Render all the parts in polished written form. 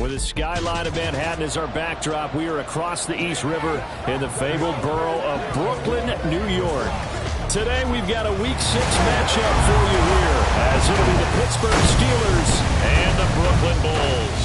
With the skyline of Manhattan as our backdrop, we are across the East River in the fabled borough of Brooklyn, New York. Today we've got a Week 6 matchup for you here, as it'll be the Pittsburgh Steelers and the Brooklyn Bulls.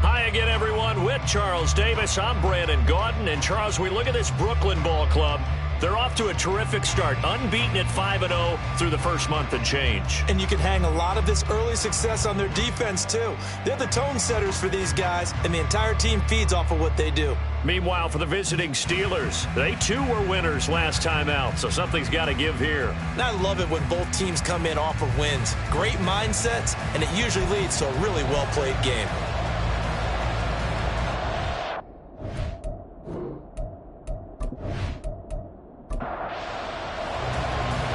Hi again, everyone. With Charles Davis, I'm Brandon Gaudin. And Charles, we look at this Brooklyn Ball Club. They're off to a terrific start, unbeaten at 5-0 through the first month and change. And you can hang a lot of this early success on their defense, too. They're the tone setters for these guys, and the entire team feeds off of what they do. Meanwhile, for the visiting Steelers, they too were winners last time out, so something's got to give here. And I love it when both teams come in off of wins. Great mindsets, and it usually leads to a really well-played game.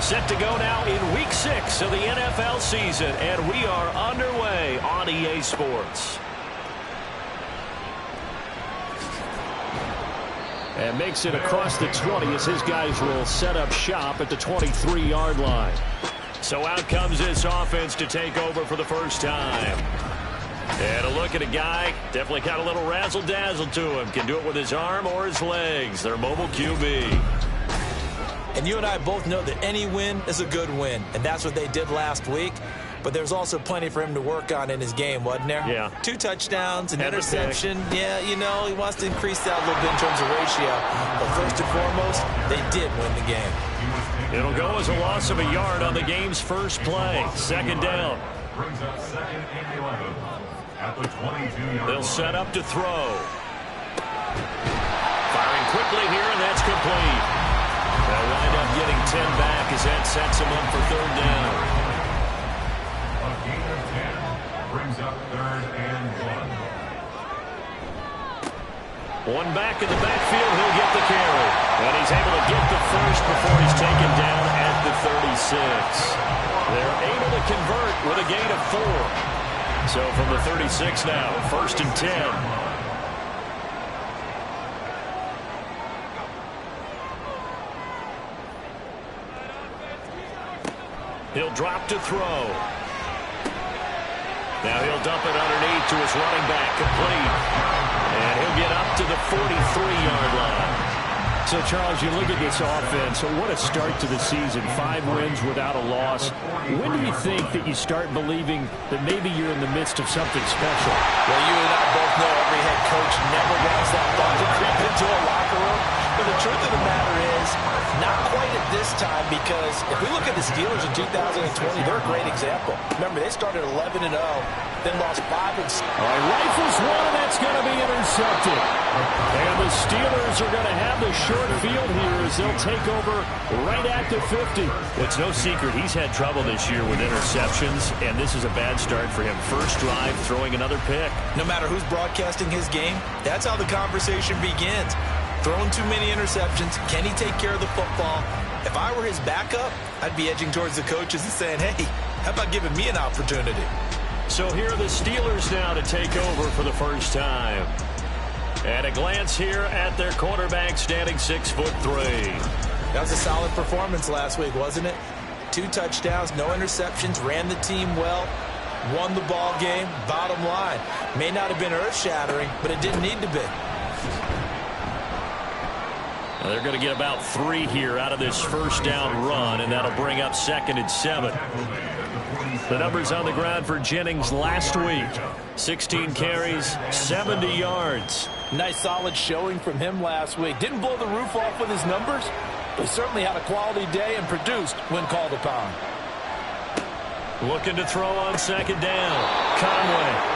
Set to go now in Week 6 of the NFL season, and we are underway on EA Sports. And makes it across the 20 as his guys will set up shop at the 23-yard line. So out comes this offense to take over for the first time. And a look at a guy, definitely got a little razzle-dazzle to him. Can do it with his arm or his legs. Their mobile QB. And you and I both know that any win is a good win, and that's what they did last week. But there's also plenty for him to work on in his game, wasn't there? Yeah. 2 touchdowns, an interception. Yeah, you know, he wants to increase that a little bit in terms of ratio. But first and foremost, they did win the game. It'll go as a loss of a yard on the game's first play. Second down. Brings up 2nd and 11 at the 22-yard line. They'll set up to throw. Firing quickly here, and that's complete. They'll wind up getting 10 back as that sets him up for third down. A gain of 10 brings up 3rd and 1. One back in the backfield, he'll get the carry. And he's able to get the first before he's taken down at the 36. They're able to convert with a gain of 4. So from the 36 now, 1st and 10. He'll drop to throw. Now he'll dump it underneath to his running back, complete. And he'll get up to the 43-yard line. So, Charles, you look at this offense, what a start to the season. 5 wins without a loss. When do you think that you start believing that maybe you're in the midst of something special? Well, you and I both know every head coach never wants that thought to creep into a locker room. But the truth of the matter is, not quite at this time, because if we look at the Steelers in 2020, they're a great example. Remember, they started 11-0, then lost 5 and 6. All right, rifles one, and that's going to be intercepted. And the Steelers are going to have the short field here as they'll take over right at the 50. It's no secret he's had trouble this year with interceptions, and this is a bad start for him. First drive, throwing another pick. No matter who's broadcasting his game, that's how the conversation begins. Throwing too many interceptions. Can he take care of the football? If I were his backup, I'd be edging towards the coaches and saying, hey, how about giving me an opportunity? So here are the Steelers now to take over for the first time. And a glance here at their quarterback, standing 6'3". That was a solid performance last week, wasn't it? 2 touchdowns, no interceptions, ran the team well, won the ball game. Bottom line, may not have been earth-shattering, but it didn't need to be. Now they're going to get about 3 here out of this first down run, and that'll bring up 2nd and 7. The numbers on the ground for Jennings last week. 16 carries, 70 yards. Nice solid showing from him last week. Didn't blow the roof off with his numbers, but he certainly had a quality day and produced when called upon. Looking to throw on 2nd down. Conway.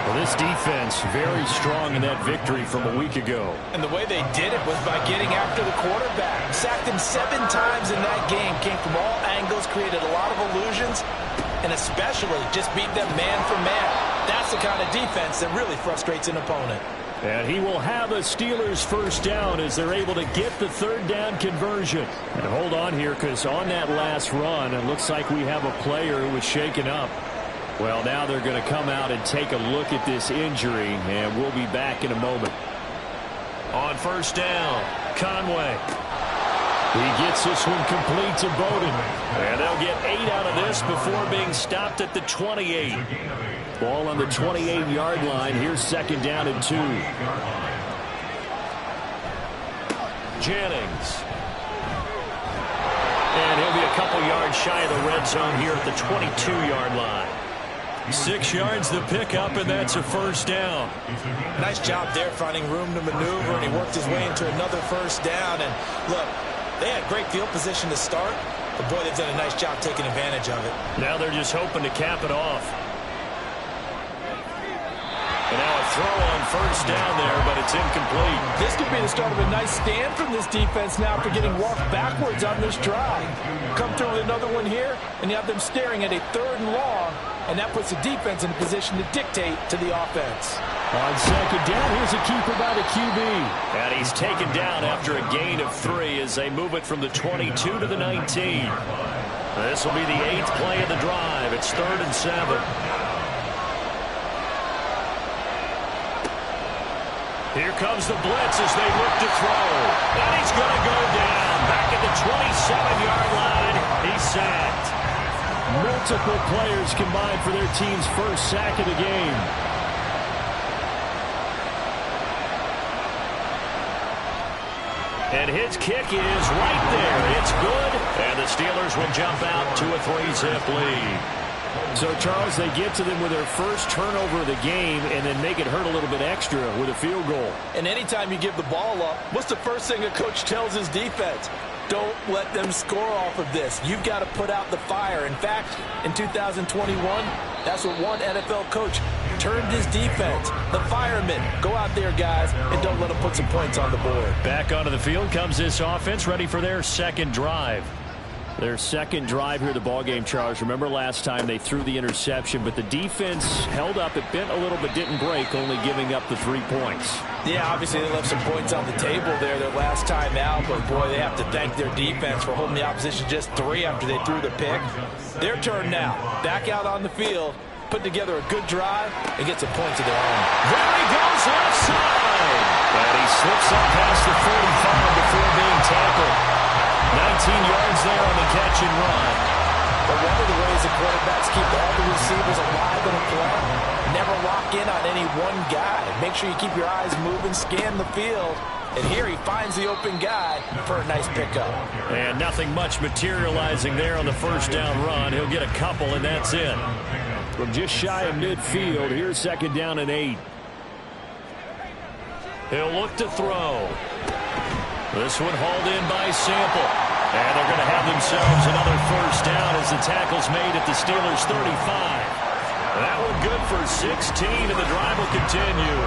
Well, this defense very strong in that victory from a week ago. And the way they did it was by getting after the quarterback. Sacked him 7 times in that game. Came from all angles, created a lot of illusions, and especially just beat them man for man. That's the kind of defense that really frustrates an opponent. And he will have a Steelers first down as they're able to get the 3rd down conversion. And hold on here, because on that last run, it looks like we have a player who was shaken up. Well, now they're going to come out and take a look at this injury, and we'll be back in a moment. On first down, Conway. He gets this one complete to Bowden. And they'll get 8 out of this before being stopped at the 28. Ball on the 28-yard line. Here's second down and 2. Jennings. And he'll be a couple yards shy of the red zone here at the 22-yard line. 6 yards the pickup, and that's a first down. Nice job there finding room to maneuver, and he worked his way into another first down. And look, they had great field position to start, but boy, they've done a nice job taking advantage of it. Now they're just hoping to cap it off. And now a throw on first down there, but it's incomplete. This could be the start of a nice stand from this defense now after getting walked backwards on this drive. Come through with another one here, and you have them staring at a 3rd and long, and that puts the defense in a position to dictate to the offense. On second down, here's a keeper by the QB. And he's taken down after a gain of 3 as they move it from the 22 to the 19. This will be the 8th play of the drive. It's 3rd and 7. Here comes the blitz as they look to throw. And he's going to go down. Back at the 27-yard line. He's sacked. Multiple players combined for their team's first sack of the game. And his kick is right there. It's good. And the Steelers will jump out to a 3-zip lead. So, Charles, they get to them with their first turnover of the game and then make it hurt a little bit extra with a field goal. And anytime you give the ball up, what's the first thing a coach tells his defense? Don't let them score off of this. You've got to put out the fire. In fact, in 2021, that's what one NFL coach turned his defense. The firemen. Go out there, guys, and don't let them put some points on the board. Back onto the field comes this offense, ready for their second drive. Their second drive here, the ballgame, Charles. Remember last time they threw the interception, but the defense held up. It bent a little, but didn't break, only giving up the 3 points. Yeah, obviously they left some points on the table there their last time out, but boy, they have to thank their defense for holding the opposition just 3 after they threw the pick. Their turn now. Back out on the field, put together a good drive, and get some points of their own. There he goes left side. And he slips up past the 45 before being tackled. 19 yards there on the catch and run. But one of the ways the quarterbacks keep all the receivers alive in a play, never lock in on any one guy. Make sure you keep your eyes moving, scan the field. And here he finds the open guy for a nice pickup. And nothing much materializing there on the first down run. He'll get a couple, and that's it. From just shy of midfield, here's second down and 8. He'll look to throw. This one hauled in by Sample. And they're going to have themselves another first down as the tackle's made at the Steelers' 35. That one good for 16, and the drive will continue.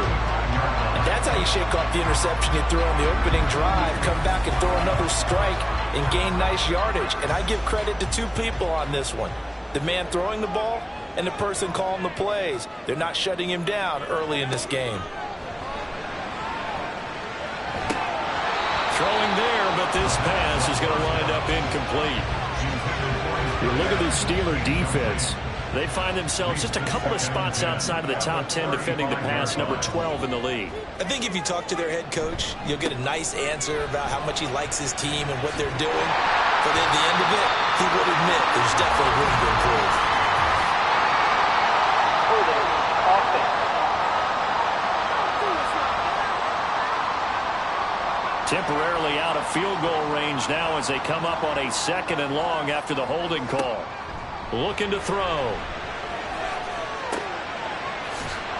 And that's how you shake off the interception you threw on the opening drive, come back and throw another strike and gain nice yardage. And I give credit to 2 people on this one. The man throwing the ball and the person calling the plays. They're not shutting him down early in this game. Throwing there, but this pass is going to wind up incomplete. You look at the Steeler defense. They find themselves just a couple of spots outside of the top 10 defending the pass, number 12 in the league. I think if you talk to their head coach, you'll get a nice answer about how much he likes his team and what they're doing. But at the end of it, he would admit there's definitely room to improve. Temporarily out of field goal range now as they come up on a second and long after the holding call. Looking to throw.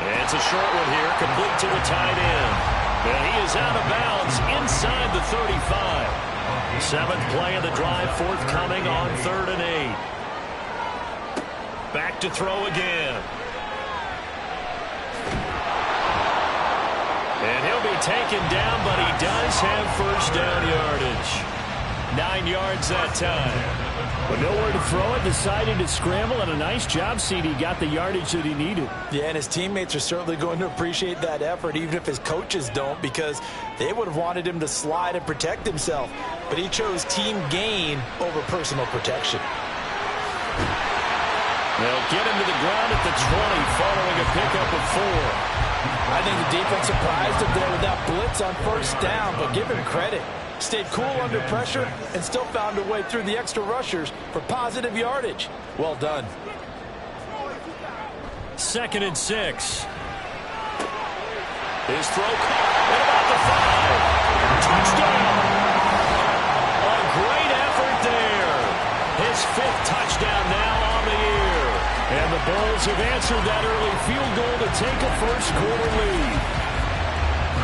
And it's a short one here, complete to the tight end. And he is out of bounds inside the 35. 7th play of the drive, forthcoming on 3rd and 8. Back to throw again. And he'll be taken down, but he does have first down yardage. 9 yards that time. But nowhere to throw it, decided to scramble, and a nice job, CD. Got the yardage that he needed. Yeah, and his teammates are certainly going to appreciate that effort, even if his coaches don't, because they would have wanted him to slide and protect himself. But he chose team gain over personal protection. They'll get him to the ground at the 20, following a pickup of 4. I think the defense surprised him there with that blitz on first down, but give him credit. Stayed cool under pressure and still found a way through the extra rushers for positive yardage. Well done. 2nd and 6. His throw caught at about the 5. Touchdown. A great effort there. His 5th touchdown now on the year. And the Bulls have answered that early field goal to take a first-quarter lead.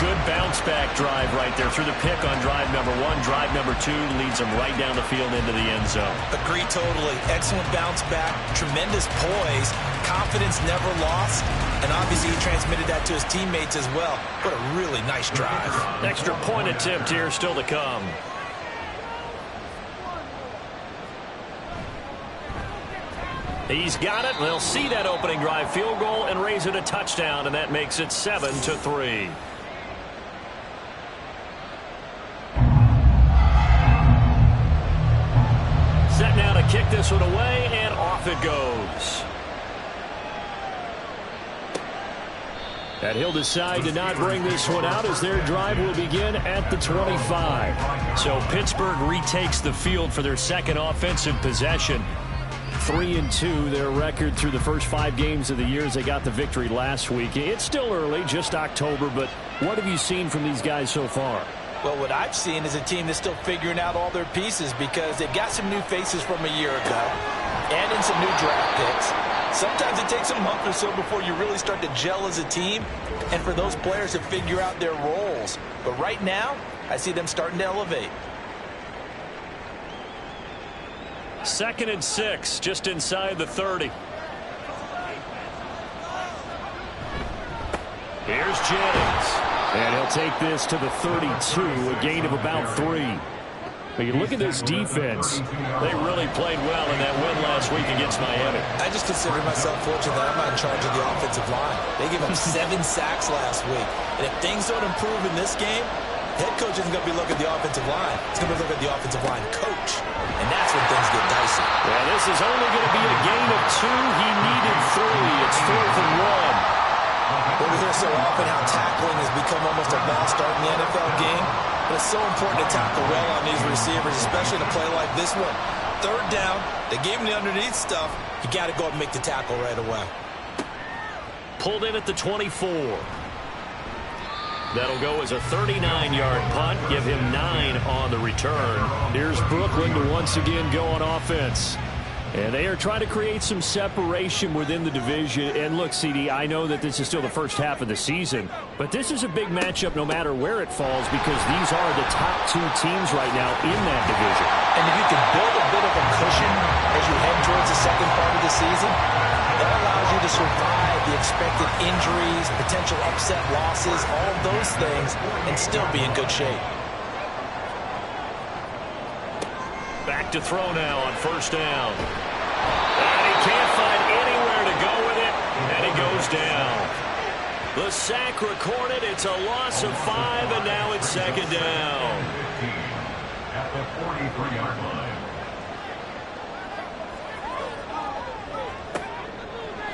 Good bounce-back drive right there through the pick on drive number 1. Drive number 2 leads them right down the field into the end zone. Agree totally. Excellent bounce back. Tremendous poise. Confidence never lost. And obviously he transmitted that to his teammates as well. What a really nice drive. Extra point attempt here still to come. He's got it. They'll see that opening drive field goal and raise it a touchdown, and that makes it 7-3. Set now to kick this one away, and off it goes. And he'll decide to not bring this one out as their drive will begin at the 25. So Pittsburgh retakes the field for their second offensive possession. 3-2, their record through the first 5 games of the year as they got the victory last week. It's still early, just October, but what have you seen from these guys so far? Well, what I've seen is a team that's still figuring out all their pieces because they've got some new faces from a year ago and in some new draft picks. Sometimes it takes a month or so before you really start to gel as a team and for those players to figure out their roles. But right now, I see them starting to elevate. 2nd and 6, just inside the 30. Here's Jennings. And he'll take this to the 32, a gain of about 3. But you look at this defense, they really played well in that win last week against Miami. I just consider myself fortunate that I'm not in charge of the offensive line. They gave up 7 sacks last week. And if things don't improve in this game, head coach isn't going to be looking at the offensive line. He's going to be looking at the offensive line coach. And that's when things get dicey. Well, this is only going to be a gain of 2. He needed 3. It's 4th and 1. Well, we hear so often how tackling has become almost a lost art in the NFL game. But it's so important to tackle well on these receivers, especially in a play like this one. 3rd down, they gave him the underneath stuff. You got to go and make the tackle right away. Pulled in at the 24. That'll go as a 39-yard punt. Give him 9 on the return. Here's Brooklyn to once again go on offense. And they are trying to create some separation within the division. And look, CD, I know that this is still the first half of the season, but this is a big matchup no matter where it falls because these are the top 2 teams right now in that division. And if you can build a bit of a cushion as you head towards the second part of the season, that allows you to survive the expected injuries, potential upset losses, all of those things, and still be in good shape. Back to throw now on 1st down. And he can't find anywhere to go with it, and he goes down. The sack recorded. It's a loss of 5, and now it's 2nd down. At the 43-yard line.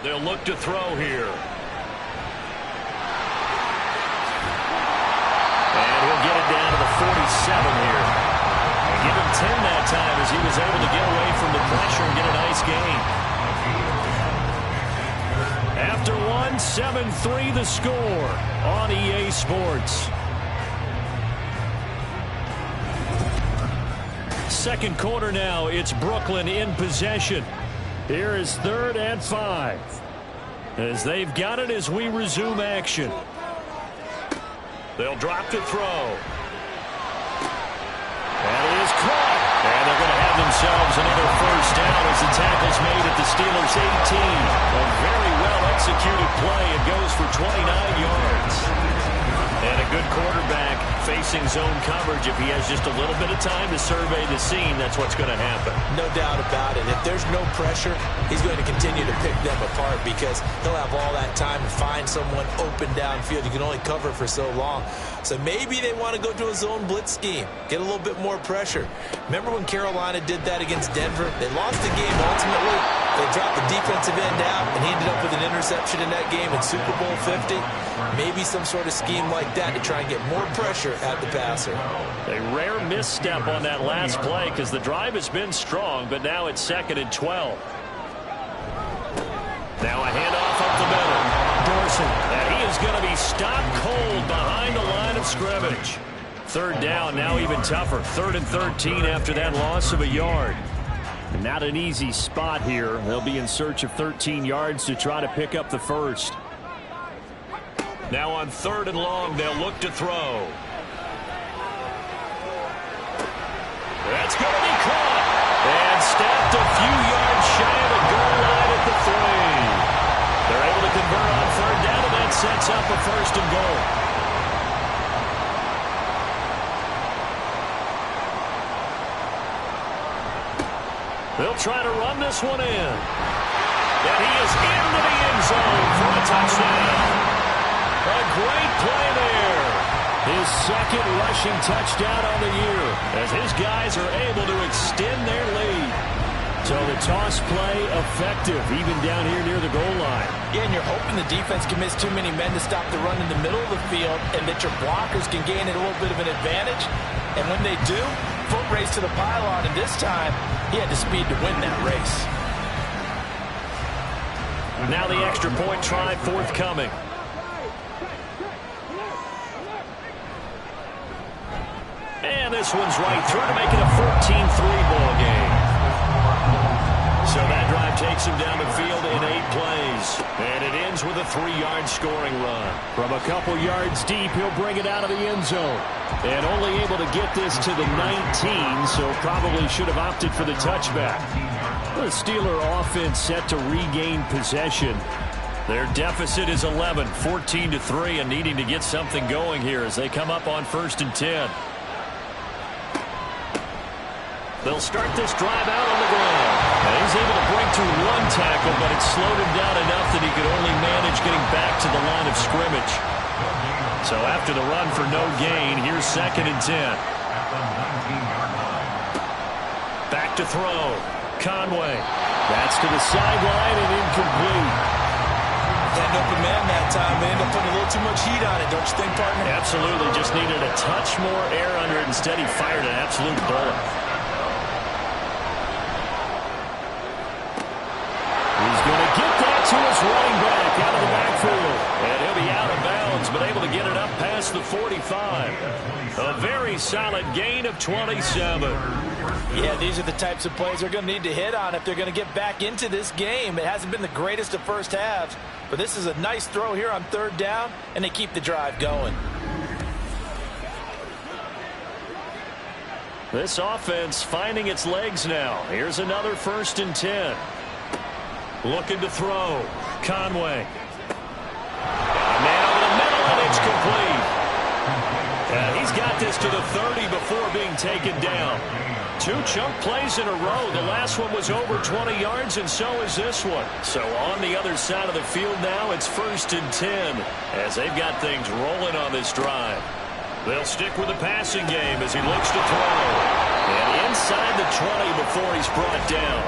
They'll look to throw here. And he'll get it down to the 47 here. Give him 10 that time as he was able to get away from the pressure and get a nice gain. After 7-3 the score on EA Sports. Second quarter now. It's Brooklyn in possession. Here is 3rd and 5. As they've got it as we resume action. They'll drop to throw. And it is caught. And they're going to have themselves another 1st down as the tackle's made at the Steelers' 18. A very well-executed play. It goes for 29 yards. And a good quarterback facing zone coverage. If he has just a little bit of time to survey the scene, that's what's going to happen. No doubt about it. If there's no pressure, he's going to continue to pick them apart because he'll have all that time to find someone open downfield. You can only cover for so long. So maybe they want to go to a zone blitz scheme, get a little bit more pressure. Remember when Carolina did that against Denver? They lost the game ultimately, They dropped the defensive end out, and he ended up with an interception in that game in Super Bowl 50. Maybe some sort of scheme like that to try and get more pressure at the passer. A rare misstep on that last play because the drive has been strong, but now it's 2nd and 12. Now a handoff up the middle. Dorsey, and he is going to be stopped cold behind the line of scrimmage. 3rd down, now even tougher. 3rd and 13 after that loss of a yard. Not an easy spot here. They'll be in search of 13 yards to try to pick up the first. Now on 3rd and long, they'll look to throw. That's going to be caught. And stopped a few yards shy of the goal line at the 3. They're able to convert on 3rd down, and that sets up a 1st and goal. They'll try to run this one in. And he is into the end zone for a touchdown. A great play there. His 2nd rushing touchdown on the year as his guys are able to extend their lead. So the toss play effective even down here near the goal line. Yeah, and you're hoping the defense can miss too many men to stop the run in the middle of the field and that your blockers can gain a little bit of an advantage. And when they do, foot race to the pylon, and this time he had the speed to win that race. Now the extra point try forthcoming. And this one's right through to make it a 14-3 ball game. So that drive takes him down the field in 8 plays. And it ends with a 3-yard scoring run. From a couple yards deep, he'll bring it out of the end zone. And only able to get this to the 19, so probably should have opted for the touchback. The Steeler offense set to regain possession. Their deficit is 11, 14-3, and needing to get something going here as they come up on 1st and 10. They'll start this drive out on the ground. And he's able to break through 1 tackle, but it slowed him down enough that he could only manage getting back to the line of scrimmage. So after the run for no gain, here's 2nd and 10. Back to throw. Conway. That's to the sideline and incomplete. Had an open man that time. They ended up putting a little too much heat on it, don't you think, partner? Absolutely. Just needed a touch more air under it. Instead, he fired an absolute bullet. He's going to get that to his running back out of the backfield. And he'll be out of bounds, but able to get it up past the 45. A very solid gain of 27. Yeah, these are the types of plays they're going to need to hit on if they're going to get back into this game. It hasn't been the greatest of first halves, but this is a nice throw here on 3rd down, and they keep the drive going. This offense finding its legs now. Here's another 1st and 10. Looking to throw. Conway. And man over the middle, and it's complete. And he's got this to the 30 before being taken down. 2 chunk plays in a row. The last one was over 20 yards, and so is this one. So on the other side of the field now, it's 1st and 10 as they've got things rolling on this drive. They'll stick with the passing game as he looks to throw. And inside the 20 before he's brought down.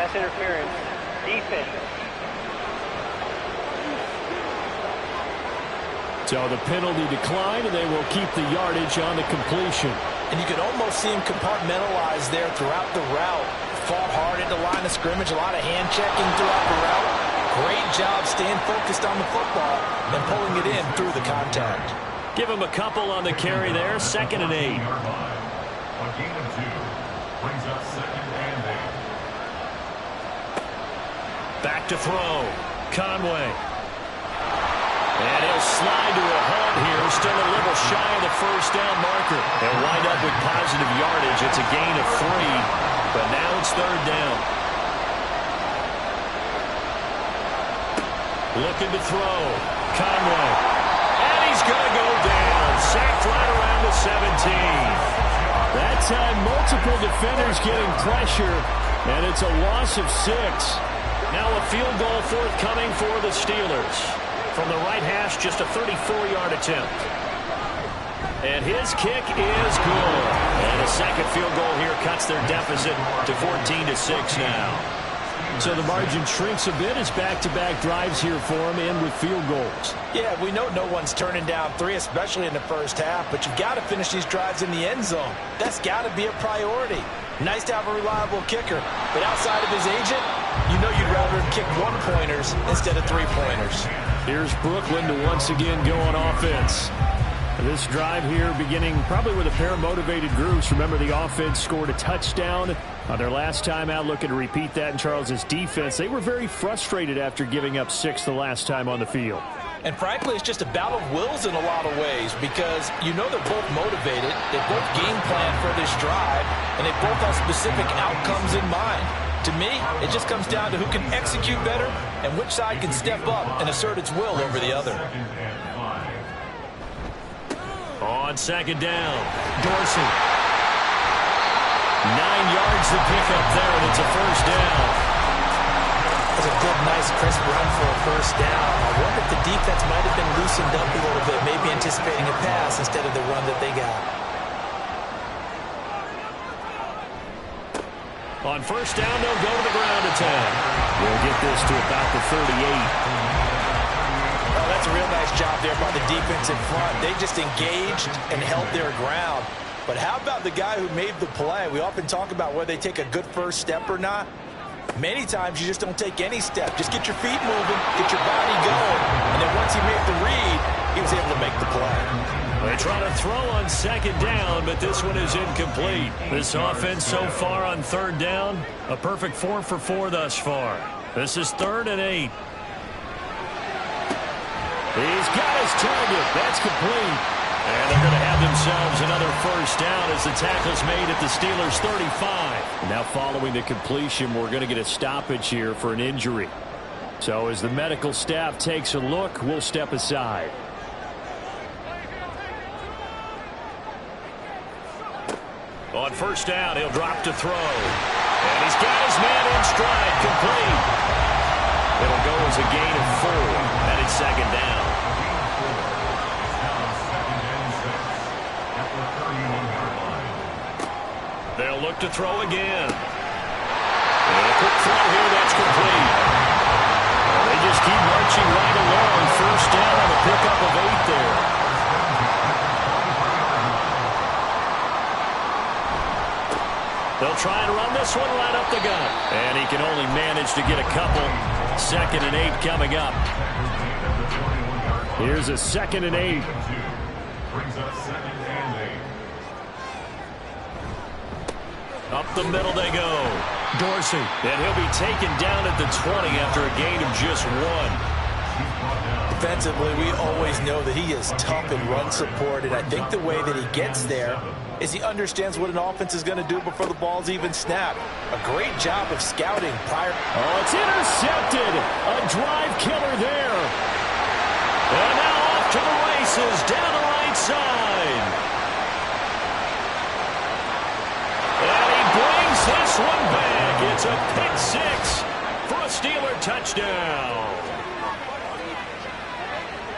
Pass interference. Defense. So the penalty declined, and they will keep the yardage on the completion. And you could almost see him compartmentalize there throughout the route. Fought hard at the line of scrimmage, a lot of hand checking throughout the route. Great job staying focused on the football and pulling it in through the contact. Give him a couple on the carry there, 2nd and 8. A gain of 2 brings up 2nd and 8. Back to throw. Conway. And he'll slide to a halt here, still a little shy of the 1st down marker. They'll wind up with positive yardage. It's a gain of 3, but now it's 3rd down. Looking to throw. Conway. And he's going to go down. Sacked right around the 17. That time, multiple defenders getting pressure, and it's a loss of 6. Now a field goal forthcoming for the Steelers. From the right hash, just a 34-yard attempt. And his kick is good. And a second field goal here cuts their deficit to 14-6 now. So the margin shrinks a bit as back-to-back drives here for them and with field goals. Yeah, we know no one's turning down 3, especially in the first half, but you've got to finish these drives in the end zone. That's got to be a priority. Nice to have a reliable kicker, but outside of his agent, you know you'd rather him kick 1-pointers instead of 3-pointers. Here's Brooklyn to once again go on offense. This drive here beginning probably with a pair of motivated groups. Remember, the offense scored a touchdown on their last time out, looking to repeat that in Charles's defense. They were very frustrated after giving up 6 the last time on the field. And frankly, it's just a battle of wills in a lot of ways because you know they're both motivated, they both game plan for this drive, and they both have specific outcomes in mind. To me, it just comes down to who can execute better and which side can step up and assert its will over the other. On second down, Dorsey. 9 yards to pick up there, and it's a first down. That's a good, nice, crisp run for a first down. I wonder if the defense might have been loosened up a little bit, maybe anticipating a pass instead of the run that they got. On first down, they'll go to the ground attack. We'll get this to about the 38. Oh, that's a real nice job there by the defense in front. They just engaged and held their ground. But how about the guy who made the play? We often talk about whether they take a good first step or not. Many times you just don't take any step. Just get your feet moving, get your body going. And then once he made the read, he was able to make the play. They try to throw on second down, but this one is incomplete. This offense so far on third down, a perfect 4 for 4 thus far. This is 3rd and 8. He's got his target. That's complete. And they're going to have themselves another first down as the tackle's made at the Steelers' 35. Now following the completion, we're going to get a stoppage here for an injury. So as the medical staff takes a look, we'll step aside. On first down, he'll drop to throw. And he's got his man in stride, complete. It'll go as a gain of 4. And it's second down. They'll look to throw again. And a quick throw here, that's complete. They just keep marching right along. First down on the pickup of 8 there. They'll try and run this one right up the gut. And he can only manage to get a couple. 2nd and 8 coming up. Here's a 2nd and 8. Brings up 2nd and 8. Up the middle they go. Dorsey. And he'll be taken down at the 20 after a gain of just 1. Defensively, we always know that he is tough in run support, and I think the way that he gets there is he understands what an offense is going to do before the ball's even snapped. A great job of scouting prior. Oh, it's intercepted. A drive killer there. And now off to the races down the right side. And he brings this one back. It's a pick 6 for a Steeler touchdown.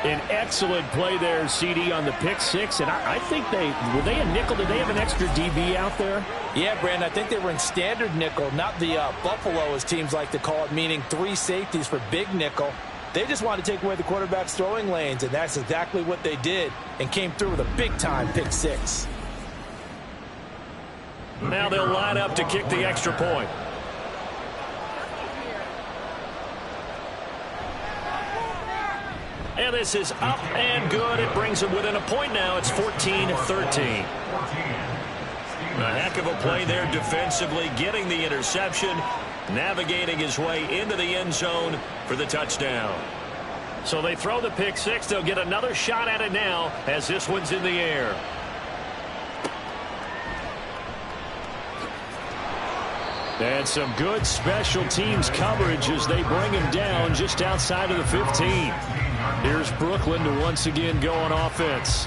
An excellent play there, CD, on the pick 6. And I think were they a nickel? Did they have an extra DB out there? Yeah, Brandon, I think they were in standard nickel, not the Buffalo, as teams like to call it, meaning 3 safeties for big nickel. They just wanted to take away the quarterback's throwing lanes, and that's exactly what they did and came through with a big-time pick 6. Now they'll line up to kick the extra point. And this is up and good. It brings them within a point now. It's 14-13. A heck of a play there defensively, getting the interception, navigating his way into the end zone for the touchdown. So they throw the pick 6. They'll get another shot at it now as this one's in the air. And some good special teams coverage as they bring him down just outside of the 15. Here's Brooklyn to once again go on offense.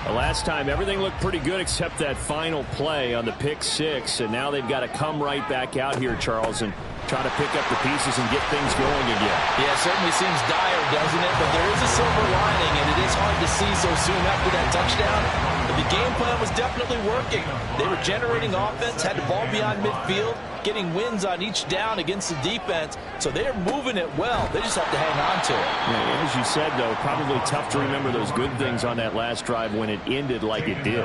The last time, everything looked pretty good except that final play on the pick 6. And now they've got to come right back out here, Charles. And try to pick up the pieces and get things going again. Yeah, it certainly seems dire, doesn't it? But there is a silver lining, and it is hard to see so soon after that touchdown. But the game plan was definitely working. They were generating offense, had the ball beyond midfield, getting wins on each down against the defense. So they're moving it well. They just have to hang on to it. Yeah, as you said, though, probably tough to remember those good things on that last drive when it ended like it did.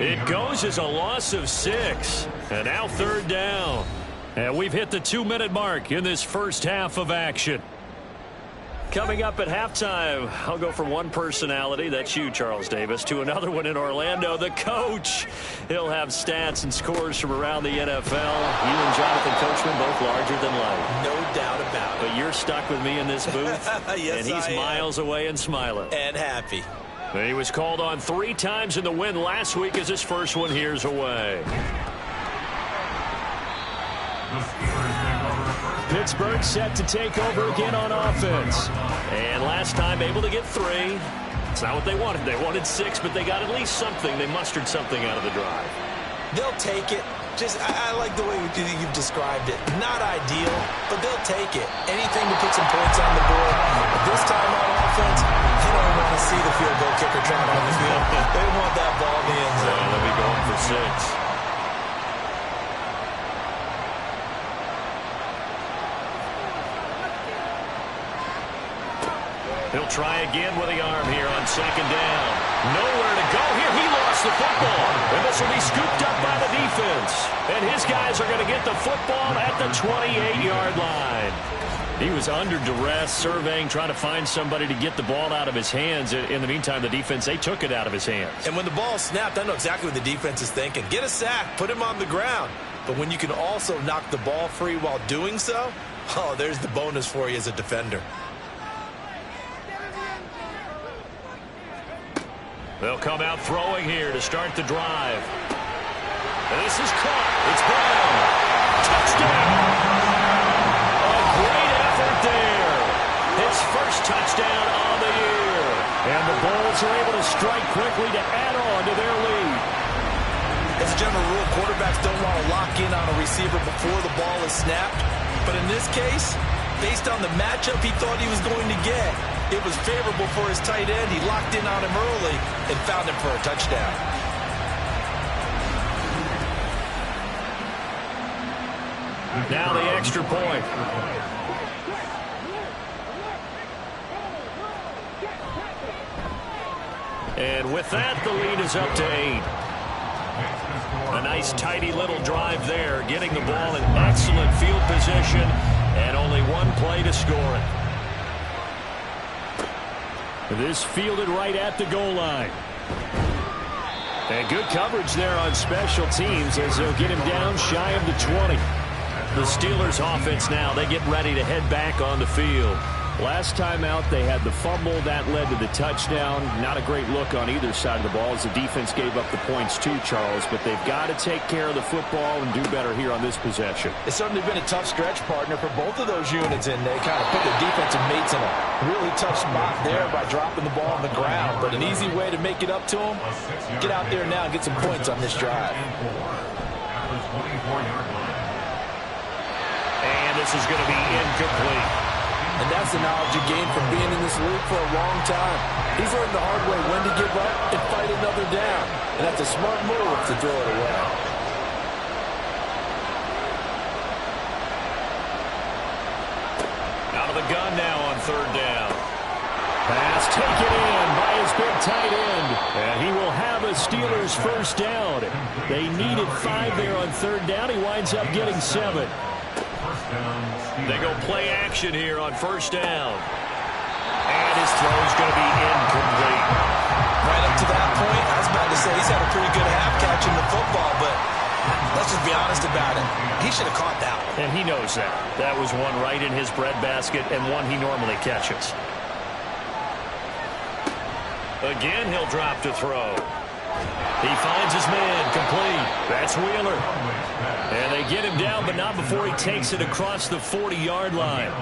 It goes as a loss of 6. And now 3rd down. And we've hit the 2-minute mark in this first half of action. Coming up at halftime, I'll go from one personality, that's you, Charles Davis, to another one in Orlando, the coach. He'll have stats and scores from around the NFL. You and Jonathan Coachman both larger than life. No doubt about it. But you're stuck with me in this booth. Yes, and he's miles away and smiling. And happy. He was called on 3 times in the win last week as his first one here's away. Pittsburgh set to take over again on offense. And last time able to get 3. It's not what they wanted. They wanted 6, but they got at least something. They mustered something out of the drive. They'll take it. I like the way you've described it. Not ideal, but they'll take it. Anything to put some points on the board. But this time on offense, they don't want to see the field goal kicker trying on the field. They want that ball in the end zone. They'll be going for 6. He'll try again with the arm here on 2nd down. Nowhere to go here. He lost the football. And this will be scooped up by the defense. And his guys are going to get the football at the 28-yard line. He was under duress, surveying, trying to find somebody to get the ball out of his hands. In the meantime, the defense, they took it out of his hands. And when the ball snapped, I know exactly what the defense is thinking. Get a sack, put him on the ground. But when you can also knock the ball free while doing so, oh, there's the bonus for you as a defender. They'll come out throwing here to start the drive. And this is caught. It's Brown. Touchdown. A great effort there. His first touchdown on the year. And the Bulls are able to strike quickly to add on to their lead. As a general rule, quarterbacks don't want to lock in on a receiver before the ball is snapped. But in this case, based on the matchup he thought he was going to get, it was favorable for his tight end. He locked in on him early and found him for a touchdown. Now the extra point. And with that, the lead is up to 8. A nice, tidy little drive there, getting the ball in excellent field position, and only one play to score it. This fielded right at the goal line. And good coverage there on special teams as they'll get him down shy of the 20. The Steelers offense now, they get ready to head back on the field. Last time out, they had the fumble. That led to the touchdown. Not a great look on either side of the ball as the defense gave up the points too, Charles. But they've got to take care of the football and do better here on this possession. It's certainly been a tough stretch, partner, for both of those units, and they kind of put their defensive mates in a really tough spot there by dropping the ball on the ground. But an easy way to make it up to them, get out there now and get some points on this drive. And this is going to be incomplete. And that's the knowledge you gain from being in this league for a long time. He's learned the hard way when to give up and fight another down. And that's a smart move to throw it away. Out of the gun now on 3rd down. Pass taken in by his big tight end. And he will have a Steelers first down. They needed 5 there on 3rd down. He winds up getting 7. They go play action here on 1st down. And his throw is going to be incomplete. Right up to that point, I was about to say he's had a pretty good half catching the football, but let's just be honest about it. He should have caught that one. And he knows that. That was one right in his breadbasket and one he normally catches. Again, he'll drop to throw. He finds his man, complete. That's Wheeler. And they get him down, but not before he takes it across the 40-yard line.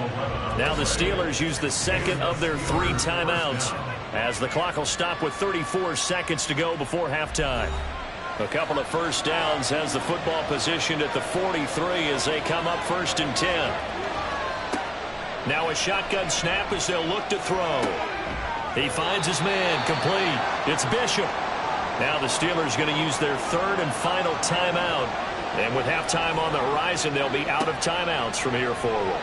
Now the Steelers use the second of their 3 timeouts as the clock will stop with 34 seconds to go before halftime. A couple of first downs has the football positioned at the 43 as they come up 1st and 10. Now a shotgun snap as they'll look to throw. He finds his man, complete. It's Bishop. Now the Steelers going to use their 3rd and final timeout. And with halftime on the horizon, they'll be out of timeouts from here forward.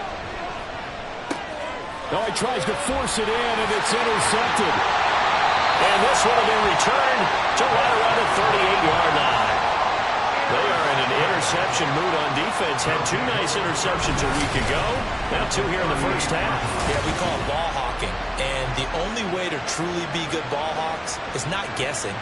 Oh, he tries to force it in, and it's intercepted. And this will have been returned to right around the 38-yard line. They are in an interception mood on defense. Had 2 nice interceptions a week ago. Now 2 here in the first half. Yeah, we call it ball hawking. And the only way to truly be good ball hawks is not guessing.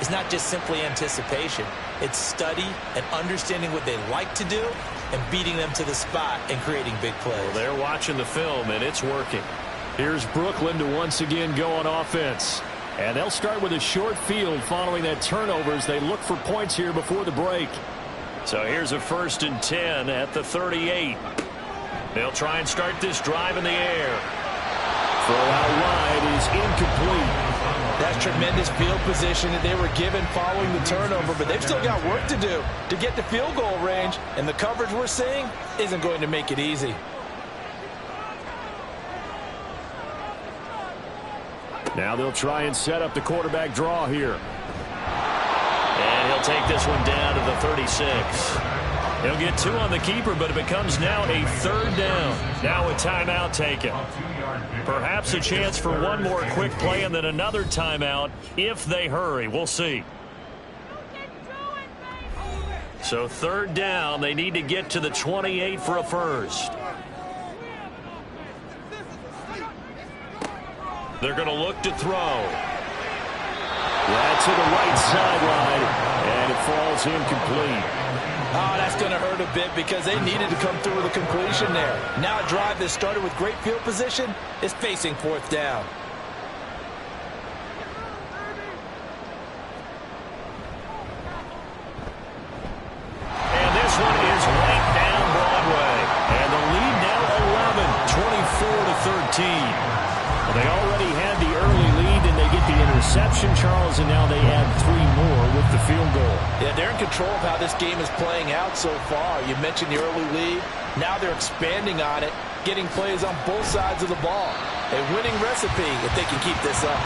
It's not just simply anticipation. It's study and understanding what they like to do and beating them to the spot and creating big plays. Well, they're watching the film, and it's working. Here's Brooklyn to once again go on offense. And they'll start with a short field following that turnover as they look for points here before the break. So here's a 1st and 10 at the 38. They'll try and start this drive in the air. Throw out wide is incomplete. That's tremendous field position that they were given following the turnover, but they've still got work to do to get to field goal range, and the coverage we're seeing isn't going to make it easy. Now they'll try and set up the quarterback draw here. And he'll take this one down to the 36. He'll get 2 on the keeper, but it becomes now a 3rd down. Now a timeout taken. Perhaps a chance for one more quick play and then another timeout if they hurry. We'll see. So 3rd down. They need to get to the 28 for a first. They're going to look to throw. That's to the right sideline, and it falls incomplete. Oh, that's going to hurt a bit because they needed to come through with a completion there. Now a drive that started with great field position is facing 4th down. And this one is right down Broadway. And the lead now 11, 24-13. Well, they already had the early lead, and they get the interception, Charles, and now they add 3 more with the field goal. Yeah, they're in control of how this game is playing out so far. You mentioned the early lead. Now they're expanding on it, getting plays on both sides of the ball. A winning recipe if they can keep this up.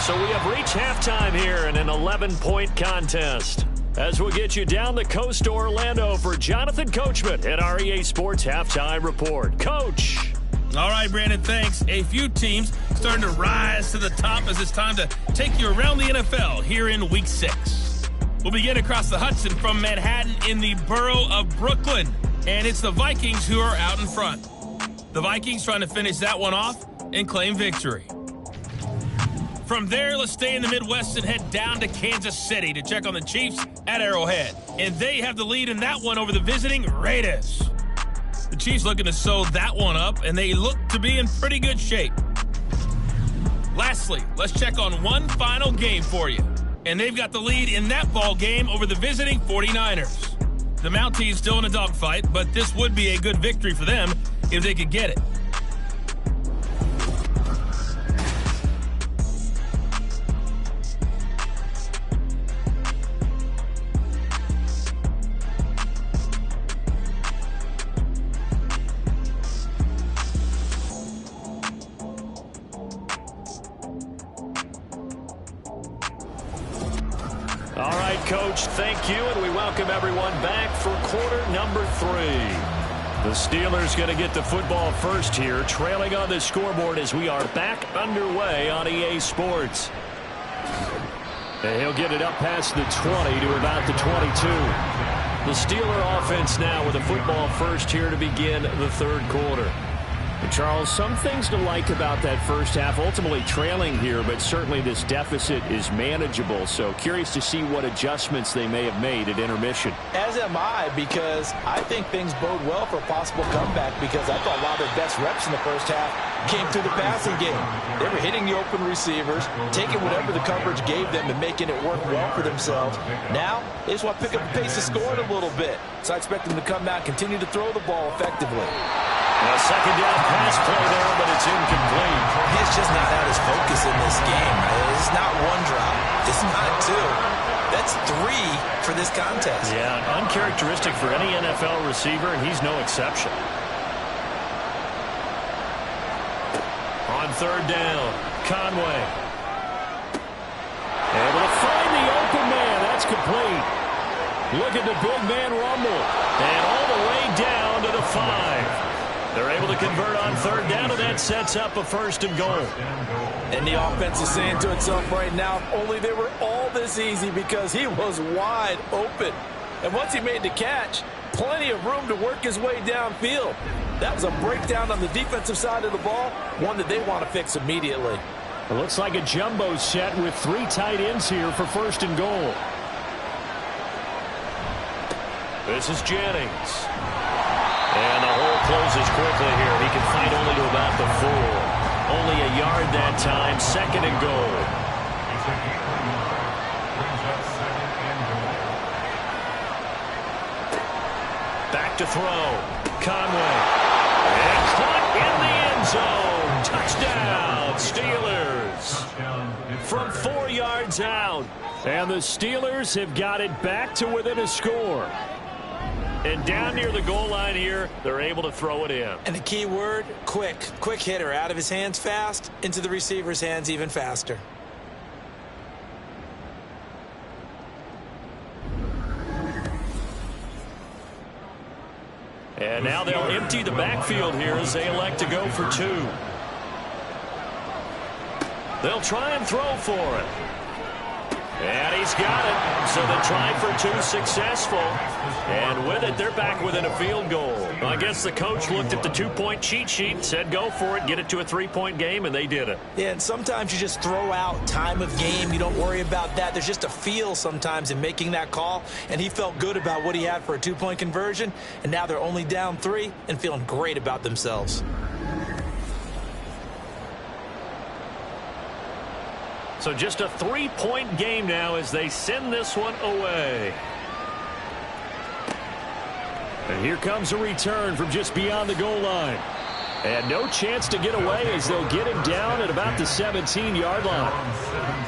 So we have reached halftime here in an 11-point contest. As we'll get you down the coast to Orlando for Jonathan Coachman at our EA Sports Halftime Report. Coach. All right, Brandon, thanks. A few teams starting to rise to the top as it's time to take you around the NFL here in Week 6. We'll begin across the Hudson from Manhattan in the borough of Brooklyn. And it's the Vikings who are out in front. The Vikings trying to finish that one off and claim victory. From there, let's stay in the Midwest and head down to Kansas City to check on the Chiefs at Arrowhead. And they have the lead in that one over the visiting Raiders. The Chiefs looking to sew that one up, and they look to be in pretty good shape. Lastly, let's check on one final game for you. And they've got the lead in that ball game over the visiting 49ers. The Mounties still in a dogfight, but this would be a good victory for them if they could get it. All right, Coach, thank you, and we welcome everyone back for quarter number 3. The Steelers going to get the football first here, trailing on the scoreboard as we are back underway on EA Sports. And he'll get it up past the 20 to about the 22. The Steeler offense now with the football first here to begin the 3rd quarter. And Charles, some things to like about that first half, ultimately trailing here, but certainly this deficit is manageable. So curious to see what adjustments they may have made at intermission. As am I, because I think things bode well for a possible comeback, because I thought a lot of their best reps in the first half came through the passing game. They were hitting the open receivers, taking whatever the coverage gave them and making it work well for themselves. Now, they just want to pick up the pace of scoring a little bit. So I expect them to come out and continue to throw the ball effectively. A 2nd down pass play there, but it's incomplete. He's just not out his focus in this game. It's not one drop. It's not 2. That That's 3 for this contest. Yeah, uncharacteristic for any NFL receiver, and he's no exception. On third down, Conway. Able to find the open man. That's complete. Look at the big man rumble. And all the way down to the 5. They're able to convert on third down, and that sets up a 1st and goal. And the offense is saying to itself right now, if only they were all this easy, because he was wide open. And once he made the catch, plenty of room to work his way downfield. That was a breakdown on the defensive side of the ball, one that they want to fix immediately. It looks like a jumbo set with 3 tight ends here for 1st and goal. This is Jennings. And the hole closes quickly here. He can fight only to about the 4. Only a yard that time. 2nd and goal. Back to throw. Conway. And caught in the end zone. Touchdown, Steelers. From 4 yards out. And the Steelers have got it back to within a score. And down near the goal line here, they're able to throw it in. And the key word, quick. Quick hitter. Out of his hands fast, into the receiver's hands even faster. And now they'll empty the backfield here as they elect to go for 2. They'll try and throw for it. And he's got it. So the try for 2 successful. And with it, they're back within a field goal. I guess the coach looked at the 2-point cheat sheet and said, go for it, get it to a 3-point game, and they did it. Yeah, and sometimes you just throw out time of game. You don't worry about that. There's just a feel sometimes in making that call. And he felt good about what he had for a 2-point conversion. And now they're only down 3 and feeling great about themselves. So just a 3-point game now as they send this one away. And here comes a return from just beyond the goal line. And no chance to get away as they'll get him down at about the 17-yard line.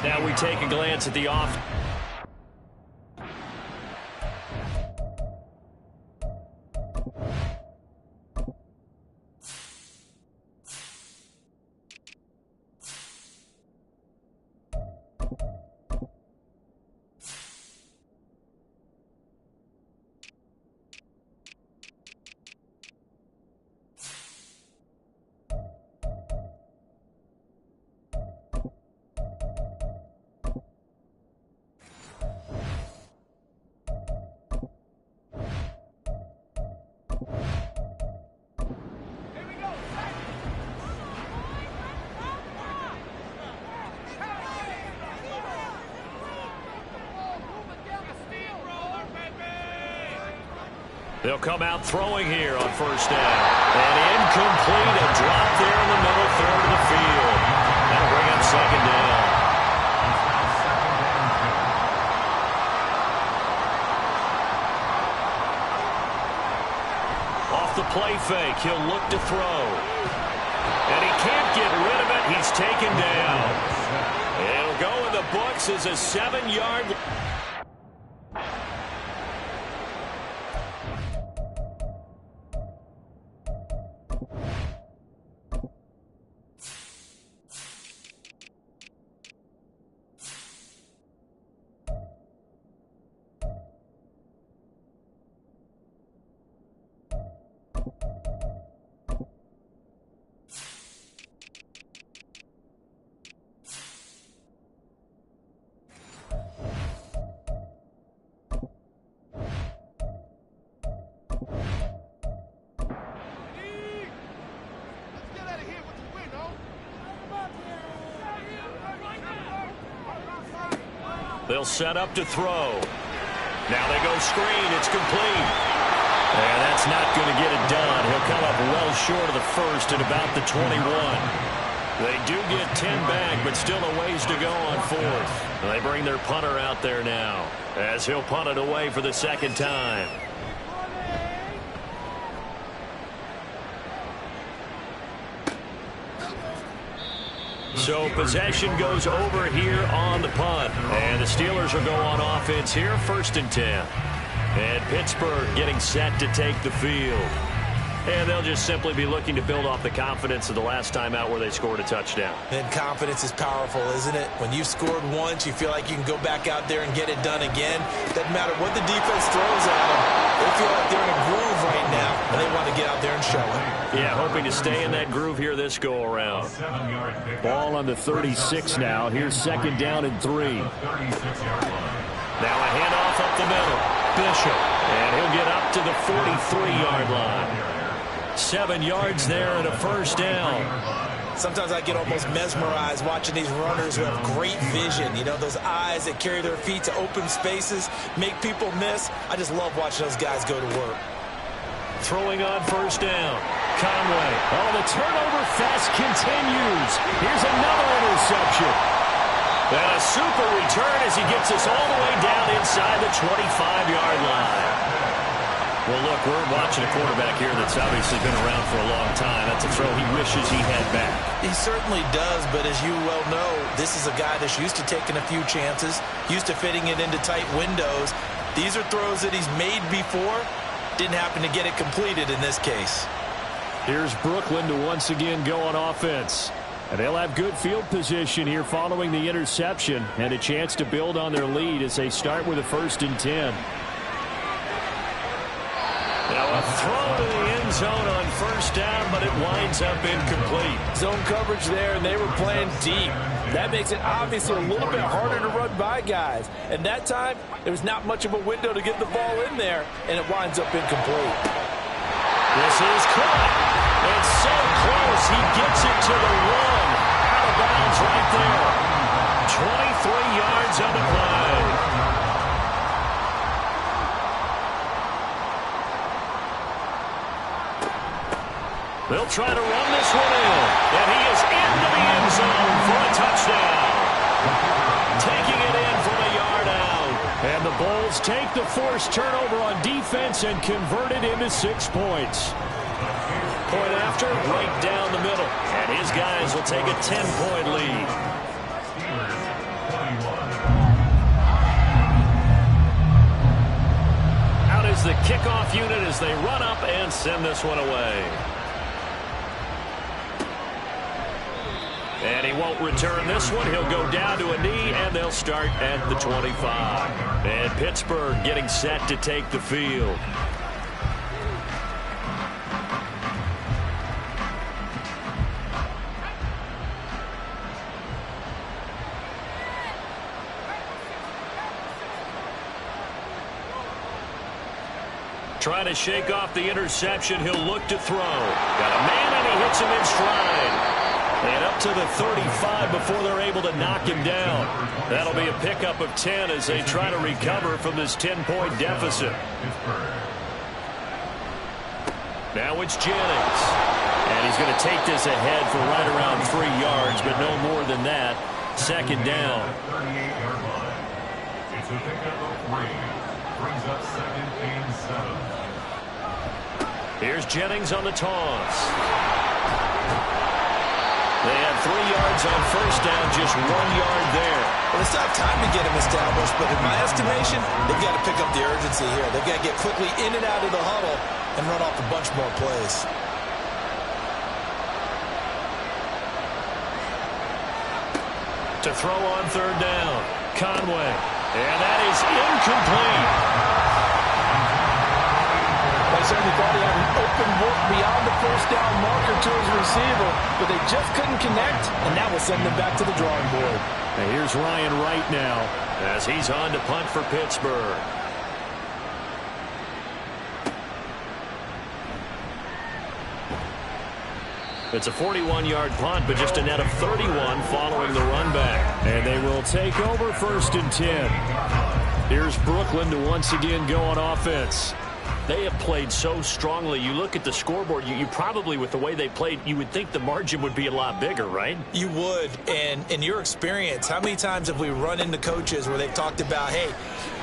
Now we take a glance at the offense. They'll come out throwing here on 1st down. And incomplete, a drop there in the middle third of the field. That'll bring up 2nd down. Off the play fake, he'll look to throw. And he can't get rid of it. He's taken down. It'll go in the books as a 7-yard. They'll set up to throw. Now they go screen. It's complete. And that's not going to get it done. He'll come up well short of the 1st at about the 21. They do get 10 back, but still a ways to go on 4th. They bring their punter out there now as he'll punt it away for the 2nd time. So possession goes over here on the punt. And the Steelers will go on offense here, 1st and 10. And Pittsburgh getting set to take the field. And they'll just simply be looking to build off the confidence of the last time out where they scored a touchdown. And confidence is powerful, isn't it? When you've scored once, you feel like you can go back out there and get it done again. Doesn't matter what the defense throws at them. They feel like they're in a groove right now, and they want to get out there and show it. Yeah, hoping to stay in that groove here this go-around. Ball on the 36 now. Here's 2nd down and 3. Now a handoff up the middle. Bishop. And he'll get up to the 43-yard line. 7 yards there and a 1st down. Sometimes I get almost mesmerized watching these runners who have great vision. You know, those eyes that carry their feet to open spaces, make people miss. I just love watching those guys go to work. Throwing on 1st down. Conway. Oh, the turnover fest continues. Here's another interception. And a super return as he gets us all the way down inside the 25-yard line. Well, look, we're watching a quarterback here that's obviously been around for a long time. That's a throw he wishes he had back. He certainly does, but as you well know, this is a guy that's used to taking a few chances, used to fitting it into tight windows. These are throws that he's made before. Didn't happen to get it completed in this case. Here's Brooklyn to once again go on offense. And they'll have good field position here following the interception and a chance to build on their lead as they start with a 1st and 10. Now a throw to the end zone on 1st down, but it winds up incomplete. Zone coverage there, and they were playing deep. That makes it obviously a little bit harder to run by guys. And that time, there was not much of a window to get the ball in there, and it winds up incomplete. This is caught. It's so close. He gets it to the 1. Out of bounds right there. 23 yards on the play. They'll try to run this one in. And he is into the end zone for a touchdown. Taking it in from a yard out. And the Bulls take the forced turnover on defense and convert it into 6 points. Point after, right down the middle. And his guys will take a 10-point lead. Out is the kickoff unit as they run up and send this one away. And he won't return this one. He'll go down to a knee, and they'll start at the 25. And Pittsburgh getting set to take the field. Trying to shake off the interception. He'll look to throw. Got a man, and he hits him in stride. And up to the 35 before they're able to knock him down. That'll be a pickup of 10 as they try to recover from this 10-point deficit. Now it's Jennings. And he's going to take this ahead for right around 3 yards, but no more than that. 2nd down. 38-yard line. It's a pickup of 3. Brings up 2nd and 7. Here's Jennings on the toss. They have 3 yards on 1st down, just 1 yard there. Well, it's not time to get him established, but in my estimation, they've got to pick up the urgency here. They've got to get quickly in and out of the huddle and run off a bunch more plays. To throw on 3rd down, Conway. And that is incomplete. They certainly thought he had an open look beyond the 1st down marker to his receiver, but they just couldn't connect, and that will send them back to the drawing board. And here's Ryan Wright now as he's on to punt for Pittsburgh. It's a 41-yard punt, but just a net of 31 following the run back. And they will take over 1st and 10. Here's Brooklyn to once again go on offense. They have played so strongly. You look at the scoreboard, you probably, with the way they played, you would think the margin would be a lot bigger, right? You would. And in your experience, how many times have we run into coaches where they've talked about, hey,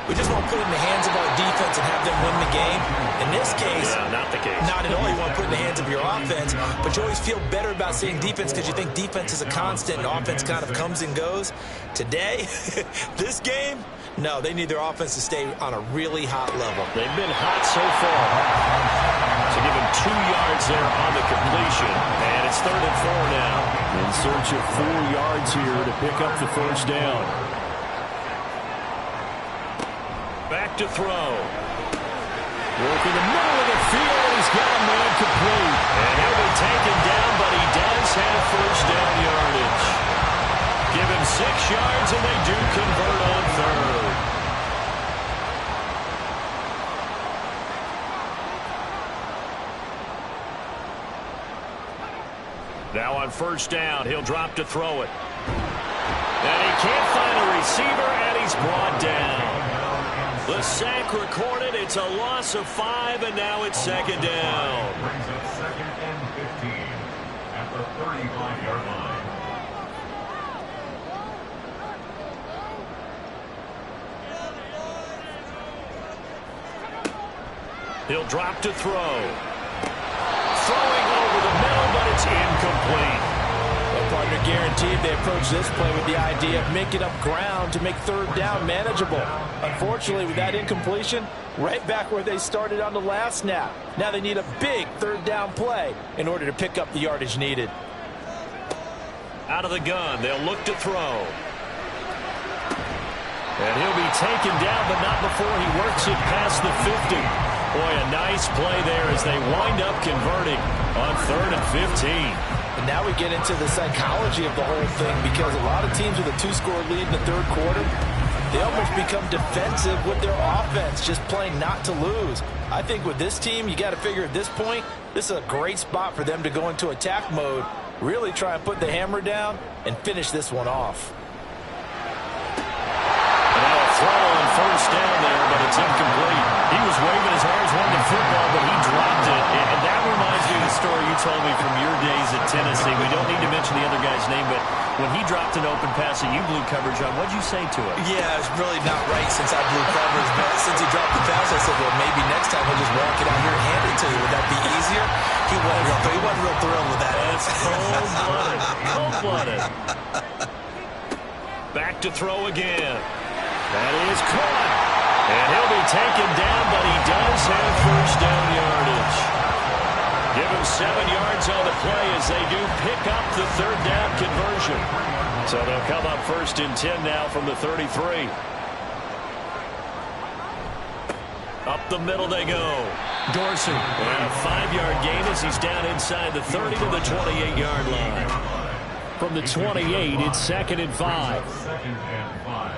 We just want to put it in the hands of our defense and have them win the game. In this case, not the case. Not at all. You want to put it in the hands of your offense, but you always feel better about saying defense because you think defense is a constant and offense kind of comes and goes. Today, this game, no, they need their offense to stay on a really hot level. They've been hot so far. So give him 2 yards there on the completion. And it's 3rd and 4 now. In search of 4 yards here to pick up the first down. Back to throw. Work in the middle of the field. He's got a man complete. And he'll be taken down, but he does have first down yardage. Give him 6 yards, and they do convert on 3rd. Now on first down, he'll drop to throw it. And he can't find a receiver, and he's brought down. The sack recorded. It's a loss of 5, and now it's 2nd down. Brings up 2nd and 15 at the 35-yard line. He'll drop to throw. Throwing over the middle, but it's incomplete. Well, partner, guaranteed they approach this play with the idea of making up ground to make 3rd down manageable. Unfortunately, with that incompletion, right back where they started on the last snap. Now they need a big 3rd down play in order to pick up the yardage needed. Out of the gun, they'll look to throw. And he'll be taken down, but not before he works it past the 50. Boy, a nice play there as they wind up converting on 3rd and 15. And now we get into the psychology of the whole thing, because a lot of teams with a 2-score lead in the 3rd quarter, they almost become defensive with their offense, just playing not to lose. I think with this team, you got to figure at this point, this is a great spot for them to go into attack mode, really try and put the hammer down and finish this one off. Throw on first down there, but it's incomplete. He was waving his arms, wanting the football, but he dropped it. And that reminds me of the story you told me from your days at Tennessee. We don't need to mention the other guy's name, but when he dropped an open pass that you blew coverage on, what'd you say to it? Yeah, it's really not right since I blew coverage, but since he dropped the pass, I said, well, maybe next time he'll just walk it out here and hand it to you. Would that be easier? He wasn't real thrilled with that. That's cold-blooded. Cold-blooded. Back to throw again. That is caught. And he'll be taken down, but he does have first down yardage. Give him 7 yards on the play as they do pick up the 3rd down conversion. So they'll come up 1st and 10 now from the 33. Up the middle they go. Dorsey. And a 5-yard gain as he's down inside the 30 to the 28-yard line. From the 28, it's 2nd and 5. 2nd and 5.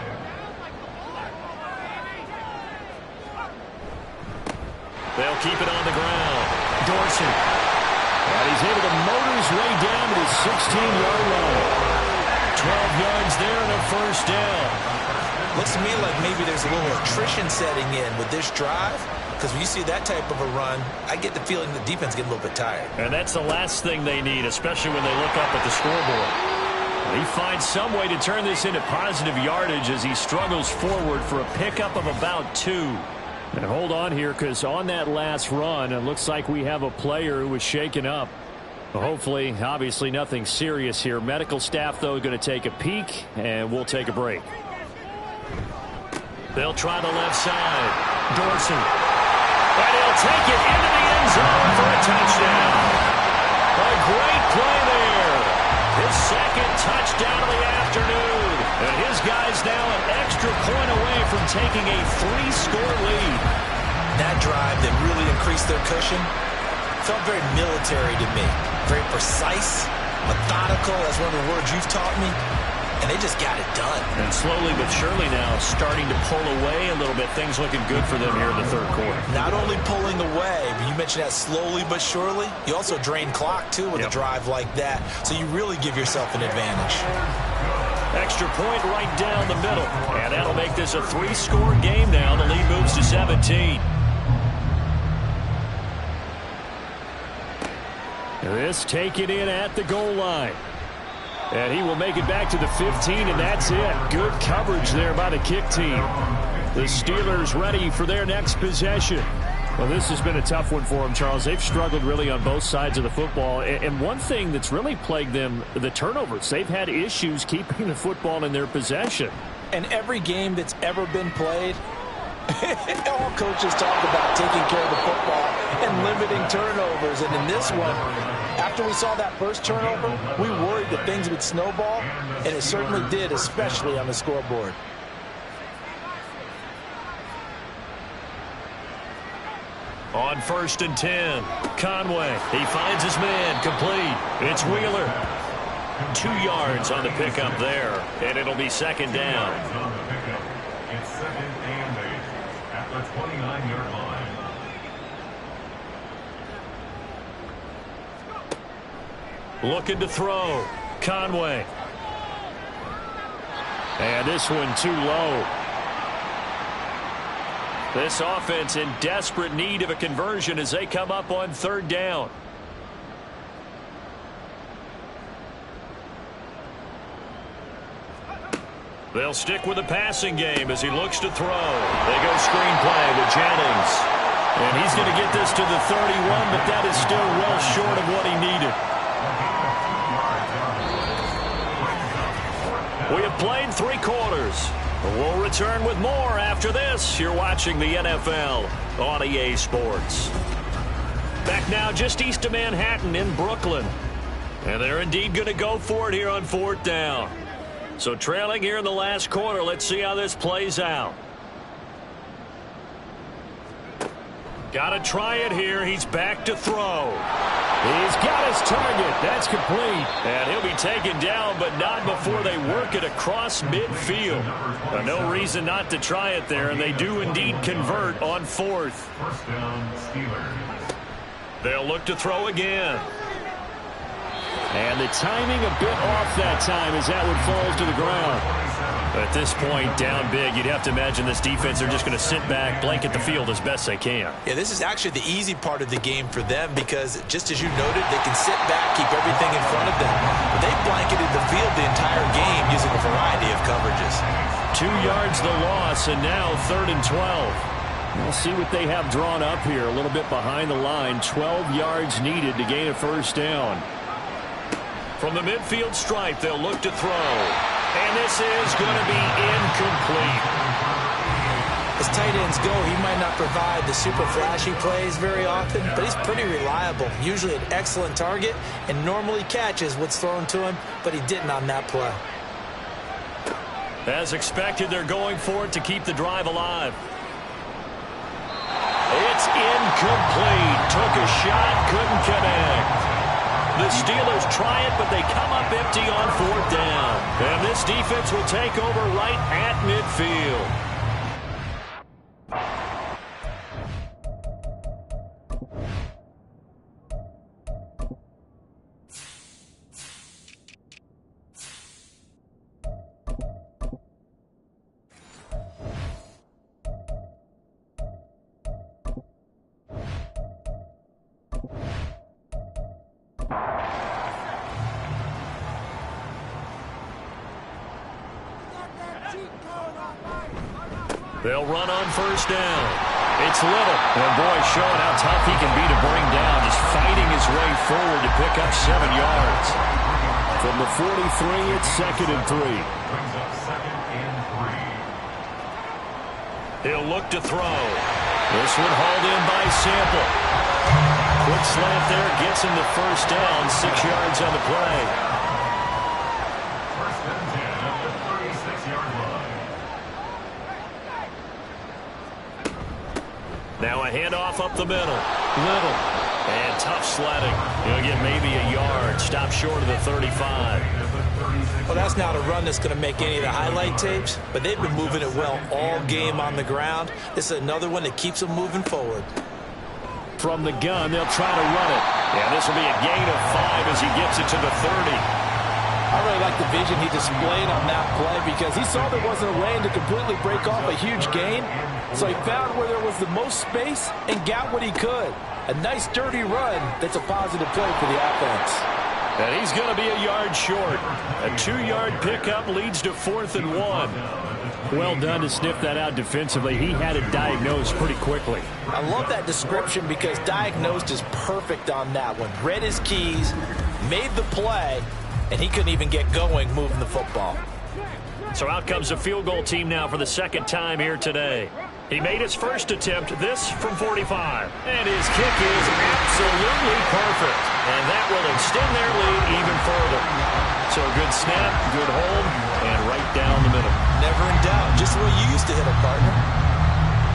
They'll keep it on the ground. Dorsey. And he's able to motor his way down to the 16-yard line. 12 yards there and a first down. Looks to me like maybe there's a little attrition setting in with this drive, because when you see that type of a run, I get the feeling the defense gets a little bit tired. And that's the last thing they need, especially when they look up at the scoreboard. He finds some way to turn this into positive yardage as he struggles forward for a pickup of about 2. And hold on here, because on that last run, it looks like we have a player who was shaken up. Hopefully, obviously nothing serious here. Medical staff, though, going to take a peek, and we'll take a break. They'll try the left side. Dorsey. And he'll take it into the end zone for a touchdown. A great play there. His 2nd touchdown of the afternoon. And his guy's now an extra point away from taking a 3-score lead. That drive that really increased their cushion felt very military to me. Very precise, methodical. That's one of the words you've taught me. And they just got it done. And slowly but surely now starting to pull away a little bit. Things looking good for them here in the 3rd quarter. Not only pulling away, but you mentioned that slowly but surely. You also drain clock, too, with a drive like that. So you really give yourself an advantage. Extra point right down the middle. And that'll make this a 3-score game now. The lead moves to 17. This taken in at the goal line. And he will make it back to the 15, and that's it. Good coverage there by the kick team. The Steelers ready for their next possession. Well, this has been a tough one for them, Charles. They've struggled really on both sides of the football. And one thing that's really plagued them, the turnovers. They've had issues keeping the football in their possession. And every game that's ever been played, all coaches talk about taking care of the football and limiting turnovers. And in this one, after we saw that first turnover, we worried that things would snowball, and it certainly did, especially on the scoreboard. On 1st and 10, Conway. He finds his man, complete. It's Wheeler. 2 yards on the pickup there, and it'll be 2nd down. On the pickup, it's 2nd and 8 at the 29-yard line. Looking to throw. Conway. And this one too low. This offense in desperate need of a conversion as they come up on 3rd down. They'll stick with the passing game as he looks to throw. They go screenplay with Jennings. And he's going to get this to the 31, but that is still well short of what he needed. We have played 3 quarters. We'll return with more after this. You're watching the NFL on EA Sports. Back now just east of Manhattan in Brooklyn. And they're indeed going to go for it here on 4th down. So trailing here in the last quarter, let's see how this plays out. Got to try it here. He's back to throw. He's got his target. That's complete. And he'll be taken down, but not before they work it across midfield. No reason not to try it there, and they do indeed convert on 4th. 1st down, Steelers. They'll look to throw again. And the timing a bit off that time as that one falls to the ground. At this point, down big, you'd have to imagine this defense, they're just going to sit back, blanket the field as best they can. Yeah, this is actually the easy part of the game for them because, just as you noted, they can sit back, keep everything in front of them. But they blanketed the field the entire game using a variety of coverages. 2 yards the loss, and now 3rd and 12. We'll see what they have drawn up here. A little bit behind the line. 12 yards needed to gain a 1st down. From the midfield stripe, they'll look to throw. And this is going to be incomplete. As tight ends go, he might not provide the super flashy plays very often, but he's pretty reliable. Usually an excellent target and normally catches what's thrown to him, but he didn't on that play. As expected, they're going for it to keep the drive alive. It's incomplete. Took a shot, couldn't connect. The Steelers try it, but they come up empty on 4th down. And this defense will take over right at midfield. They'll run on 1st down. It's Little. And boy, showing how tough he can be to bring down. Just fighting his way forward to pick up 7 yards. From the 43, it's 2nd and 3. Brings up 2nd and 3. He'll look to throw. This one hauled in by Sample. Quick slant there gets him the 1st down. 6 yards on the play. 1st and 10 at the 36-yard line. Now a handoff up the middle. Little. And tough sledding. He'll get maybe a yard. Stop short of the 35. Well, that's not a run that's going to make any of the highlight tapes, but they've been moving it well all game on the ground. This is another one that keeps them moving forward. From the gun, they'll try to run it. Yeah, this will be a gain of 5 as he gets it to the 30. I really like the vision he displayed on that play because he saw there wasn't a lane to completely break off a huge gain. So he found where there was the most space and got what he could. A nice, dirty run that's a positive play for the offense. And he's going to be a yard short. A 2-yard pickup leads to 4th and 1. Well done to sniff that out defensively. He had it diagnosed pretty quickly. I love that description because diagnosed is perfect on that one. Read his keys, made the play, and he couldn't even get going moving the football. So out comes the field goal team now for the second time here today. He made his first attempt, this from 45. And his kick is absolutely perfect. And that will extend their lead even further. So a good snap, good hold, and right down the middle. Never in doubt. Just the way you used to hit a partner.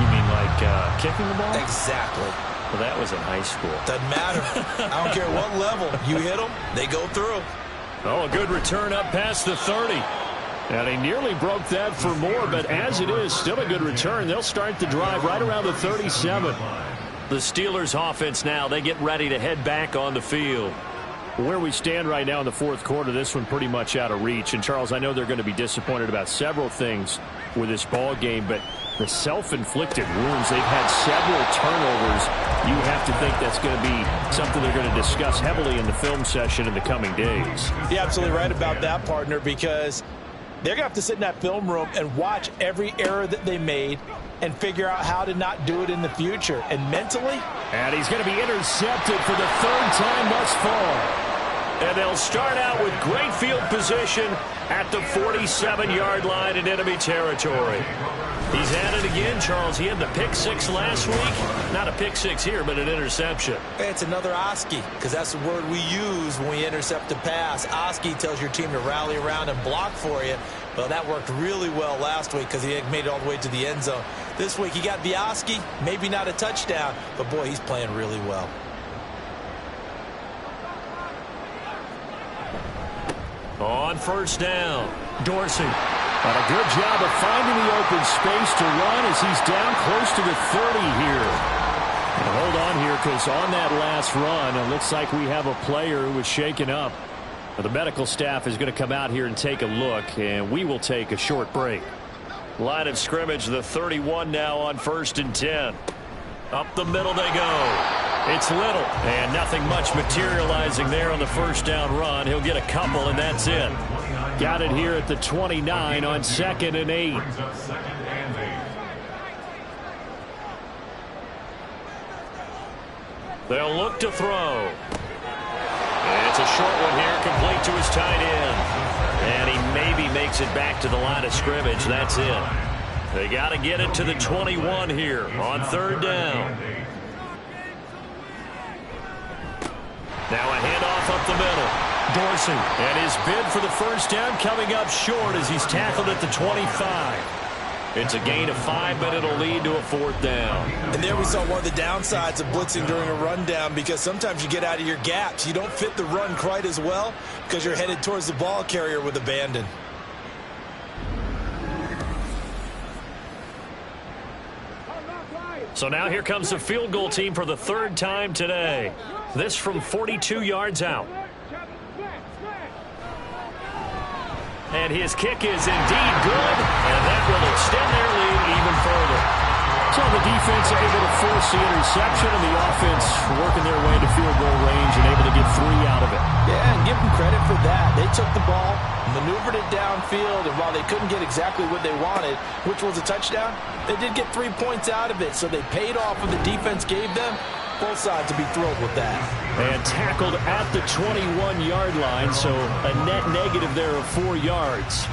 You mean like kicking the ball? Exactly. Well, that was in high school. Doesn't matter. I don't care what level. You hit them, they go through. Oh, a good return up past the 30. And he nearly broke that for more, but as it is, still a good return. They'll start the drive right around the 37. The Steelers offense now, they get ready to head back on the field. Where we stand right now in the fourth quarter, this one pretty much out of reach. And, Charles, I know they're going to be disappointed about several things with this ball game, but the self-inflicted wounds, they've had several turnovers. You have to think that's going to be something they're going to discuss heavily in the film session in the coming days. You're absolutely right about that, partner, because they're going to have to sit in that film room and watch every error that they made and figure out how to not do it in the future. And mentally, and he's going to be intercepted for the third time thus far. And they'll start out with great field position at the 47-yard line in enemy territory. He's at it again, Charles. He had the pick six last week. Not a pick six here, but an interception. It's another Oski, because that's the word we use when we intercept a pass. Oski tells your team to rally around and block for you. Well, that worked really well last week because he made it all the way to the end zone. This week he got the Oski, maybe not a touchdown, but boy, he's playing really well. On first down, Dorsey. But a good job of finding the open space to run as he's down close to the 30 here. And hold on here, because on that last run, it looks like we have a player who was shaken up. The medical staff is going to come out here and take a look, and we will take a short break. Line of scrimmage, the 31 now on 1st and 10. Up the middle they go. It's Little, and nothing much materializing there on the first down run. He'll get a couple, and that's it. Got it here at the 29 on 2nd and 8. They'll look to throw. And it's a short one here, complete to his tight end. And he maybe makes it back to the line of scrimmage. That's it. They got to get it to the 21 here on 3rd down. Now a handoff up the middle. Dorsey, and his bid for the first down coming up short as he's tackled at the 25. It's a gain of 5, but it'll lead to a 4th down. And there we saw one of the downsides of blitzing during a rundown, because sometimes you get out of your gaps. You don't fit the run quite as well because you're headed towards the ball carrier with abandon. So now here comes the field goal team for the 3rd time today. This from 42 yards out. And his kick is indeed good, and that will extend their lead even further. So the defense able to force the interception, and the offense working their way to field goal range and able to get 3 out of it. Yeah, and give them credit for that. They took the ball, maneuvered it downfield, and while they couldn't get exactly what they wanted, which was a touchdown, they did get 3 points out of it, so they paid off what the defense gave them. Both sides to be thrilled with that. And tackled at the 21-yard line, so a net negative there of 4 yards.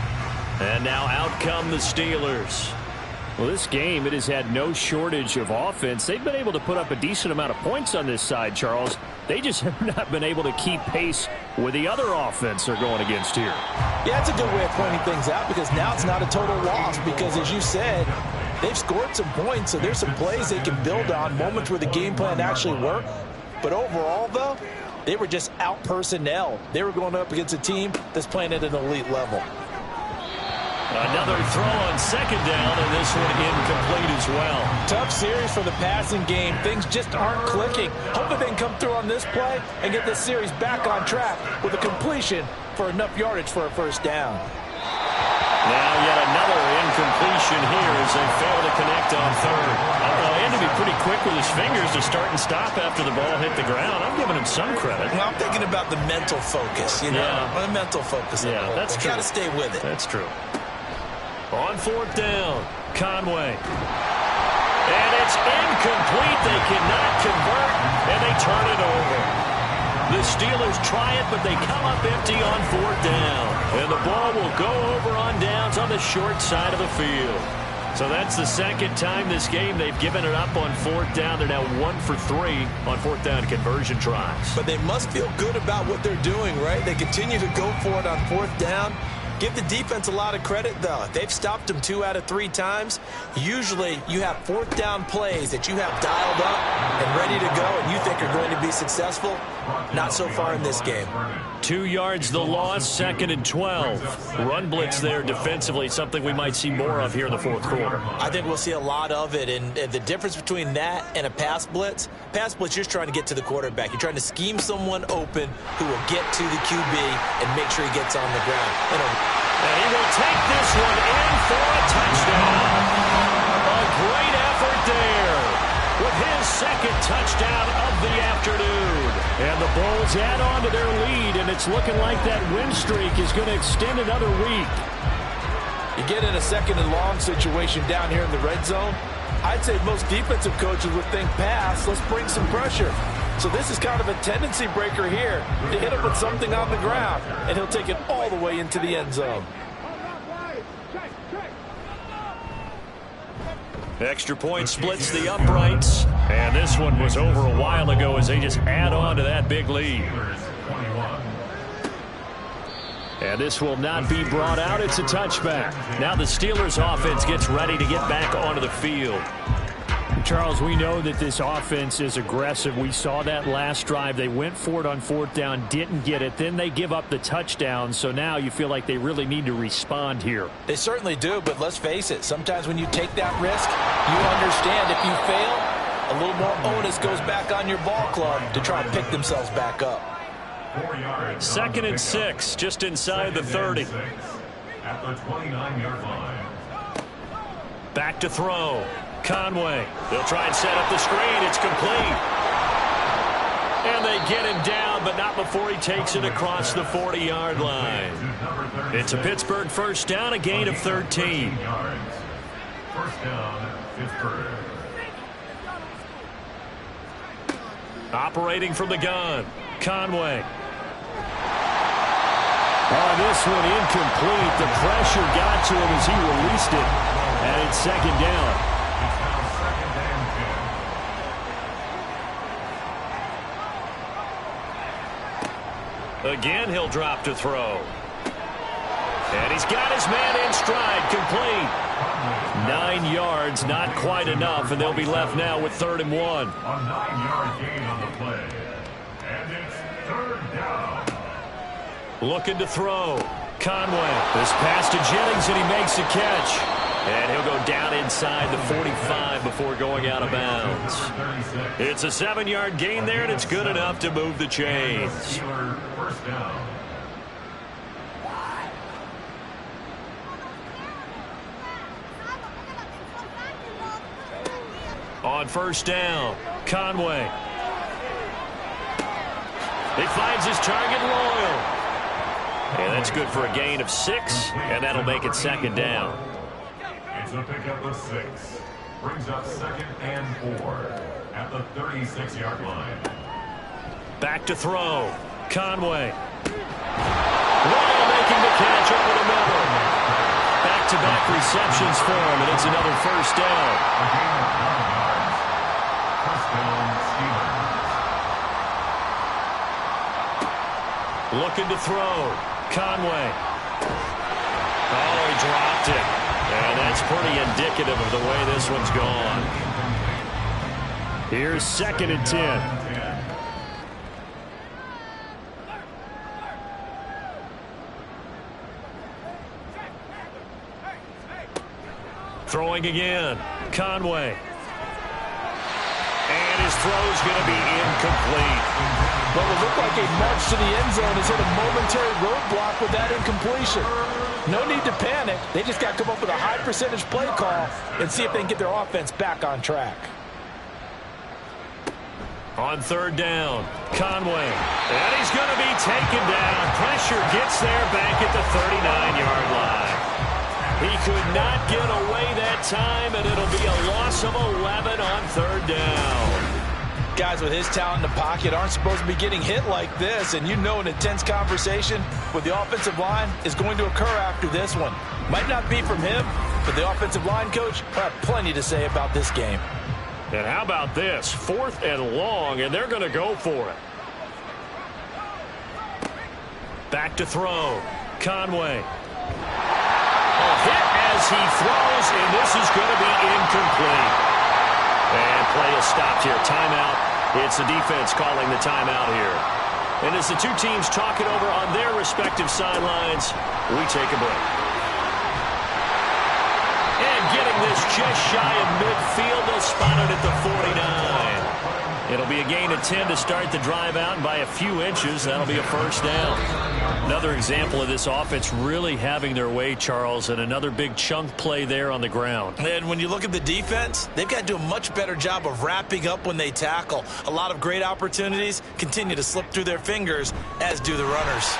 And now out come the Steelers. Well, this game, it has had no shortage of offense. They've been able to put up a decent amount of points on this side, Charles. They just have not been able to keep pace with the other offense they're going against here. Yeah, it's a good way of pointing things out, because now it's not a total loss, because as you said, they've scored some points, so there's some plays they can build on, moments where the game plan actually worked. But overall, though, they were just out-personnel. They were going up against a team that's playing at an elite level. Another throw on 2nd down, and this one incomplete as well. Tough series for the passing game. Things just aren't clicking. Hopefully they can come through on this play and get this series back on track with a completion for enough yardage for a first down. Now yet another incompletion here as they fail to connect on 3rd. I don't know, he had to be pretty quick with his fingers to start and stop after the ball hit the ground. I'm giving him some credit. Well, I'm thinking about the mental focus, you know. Yeah. The mental focus. Yeah, that's true. Got to stay with it. That's true. On 4th down. Conway. And it's incomplete. They cannot convert, and they turn it over. The Steelers try it, but they come up empty on 4th down. And the ball will go over on downs on the short side of the field. So that's the second time this game they've given it up on 4th down. They're now 1 for 3 on 4th down conversion tries. But they must feel good about what they're doing, right? They continue to go for it on 4th down. Give the defense a lot of credit, though. They've stopped them 2 out of 3 times. Usually, you have 4th down plays that you have dialed up and ready to go, and you think are going to be successful. Not so far in this game. 2 yards the loss, 2nd and 12. Run blitz there defensively, something we might see more of here in the 4th quarter. I think we'll see a lot of it, and the difference between that and a pass blitz, you're just trying to get to the quarterback. You're trying to scheme someone open who will get to the QB and make sure he gets on the ground. And he will take this one in for a touchdown. A great effort there with his 2nd touchdown of the afternoon. And the Bulls add on to their lead, and it's looking like that win streak is going to extend another week. You get in a 2nd and long situation down here in the red zone, I'd say most defensive coaches would think pass, let's bring some pressure. So this is kind of a tendency breaker here to hit him with something on the ground, and he'll take it all the way into the end zone. Extra point splits the uprights. And this one was over a while ago as they just add on to that big lead. And this will not be brought out. It's a touchback. Now the Steelers offense gets ready to get back onto the field. Charles, we know that this offense is aggressive. We saw that last drive. They went for it on 4th down, didn't get it. Then they give up the touchdown. So now you feel like they really need to respond here. They certainly do, but let's face it. Sometimes when you take that risk, you understand if you fail, a little more onus goes back on your ball club to try and pick themselves back up. 2nd and 6, just inside the 30. At the 29-yard line. Back to throw. Conway. They'll try and set up the screen. It's complete. And they get him down, but not before he takes it across the 40-yard line. It's a Pittsburgh 1st down, a gain of 13. 1st down, Pittsburgh. Operating from the gun. Conway. Oh, this one incomplete. The pressure got to him as he released it. And it's 2nd down. Again, he'll drop to throw. And he's got his man in stride, complete. 9 yards, not quite enough, and they'll be left now with 3rd and 1. A 9-yard gain on the play. And it's 3rd down. Looking to throw. Conway. This pass to Jennings, and he makes the catch. And he'll go down inside the 45 before going out of bounds. It's a 7-yard gain there, and it's good enough to move the chains. 1st down. On 1st down, Conway. He finds his target, Loyal. And that's good for a gain of 6, and that'll make it 2nd down. It's a pickup of 6. Brings up 2nd and 4 at the 36-yard line. Back to throw. Conway. Loyal making the catch over the middle. Back-to-back receptions for him, and it's another 1st down. A gain of 9 yards. 1st down, Steelers. Looking to throw. Conway. Oh, he dropped it. And that's pretty indicative of the way this one's gone. Here's 2nd and 10. Throwing again. Conway. And his throw's going to be incomplete. What would look like a march to the end zone is hit a momentary roadblock with that incompletion. No need to panic. They just got to come up with a high percentage play call and see if they can get their offense back on track. On 3rd down, Conway. And he's going to be taken down. Pressure gets there back at the 39-yard line. He could not get away that time, and it'll be a loss of 11 on third down. Guys with his talent in the pocket aren't supposed to be getting hit like this, and you know an intense conversation with the offensive line is going to occur after this one. Might not be from him, but the offensive line coach will have plenty to say about this game. And how about this? 4th and long, and they're going to go for it. Back to throw. Conway. A hit as he throws, and this is going to be incomplete. And play is stopped here. Timeout. It's the defense calling the timeout here. And as the two teams talk it over on their respective sidelines, we take a break. And getting this just shy of midfield, they'll spot it at the 49. It'll be a gain of 10 to start the drive out, and by a few inches, that'll be a first down. Another example of this offense really having their way, Charles, and another big chunk play there on the ground. And when you look at the defense, they've got to do a much better job of wrapping up when they tackle. A lot of great opportunities continue to slip through their fingers, as do the runners.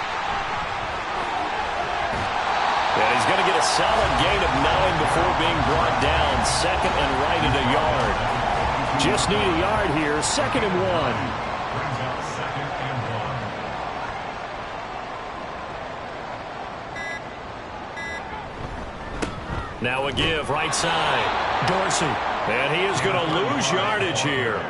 And he's going to get a solid gain of 9 before being brought down. 2nd and right at a yard. Just need a yard here. 2nd and 1. Brings up 2nd and 1. Now a give, right side. Dorsey. And he is going to lose yardage here.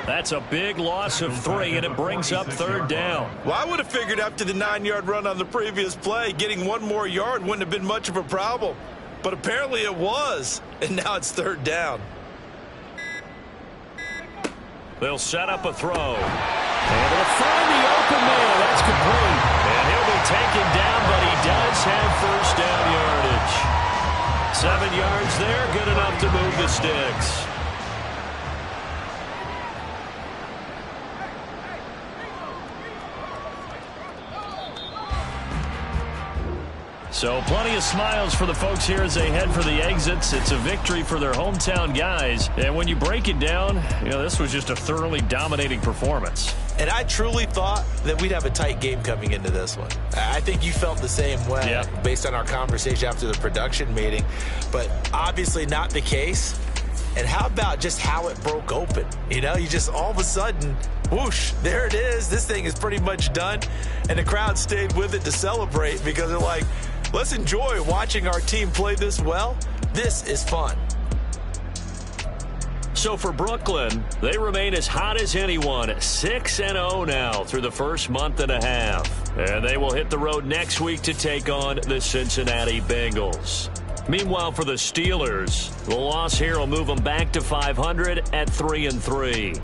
That's a big loss of 3, and it brings up 3rd down. Well, I would have figured after the 9-yard run on the previous play, getting 1 more yard wouldn't have been much of a problem. But apparently it was, and now it's 3rd down. They'll set up a throw. And they'll find the open man. That's complete. And he'll be taken down, but he does have first down yardage. 7 yards there, good enough to move the sticks. So plenty of smiles for the folks here as they head for the exits. It's a victory for their hometown guys. And when you break it down, this was just a thoroughly dominating performance. And I truly thought that we'd have a tight game coming into this one. I think you felt the same way based on our conversation after the production meeting. But obviously not the case. And how about just how it broke open? You just all of a sudden, whoosh, there it is. This thing is pretty much done. And the crowd stayed with it to celebrate because they're like, let's enjoy watching our team play this well. This is fun. So for Brooklyn, they remain as hot as anyone, 6-0 now through the first month and a half. And they will hit the road next week to take on the Cincinnati Bengals. Meanwhile, for the Steelers, the loss here will move them back to 500 at 3-3.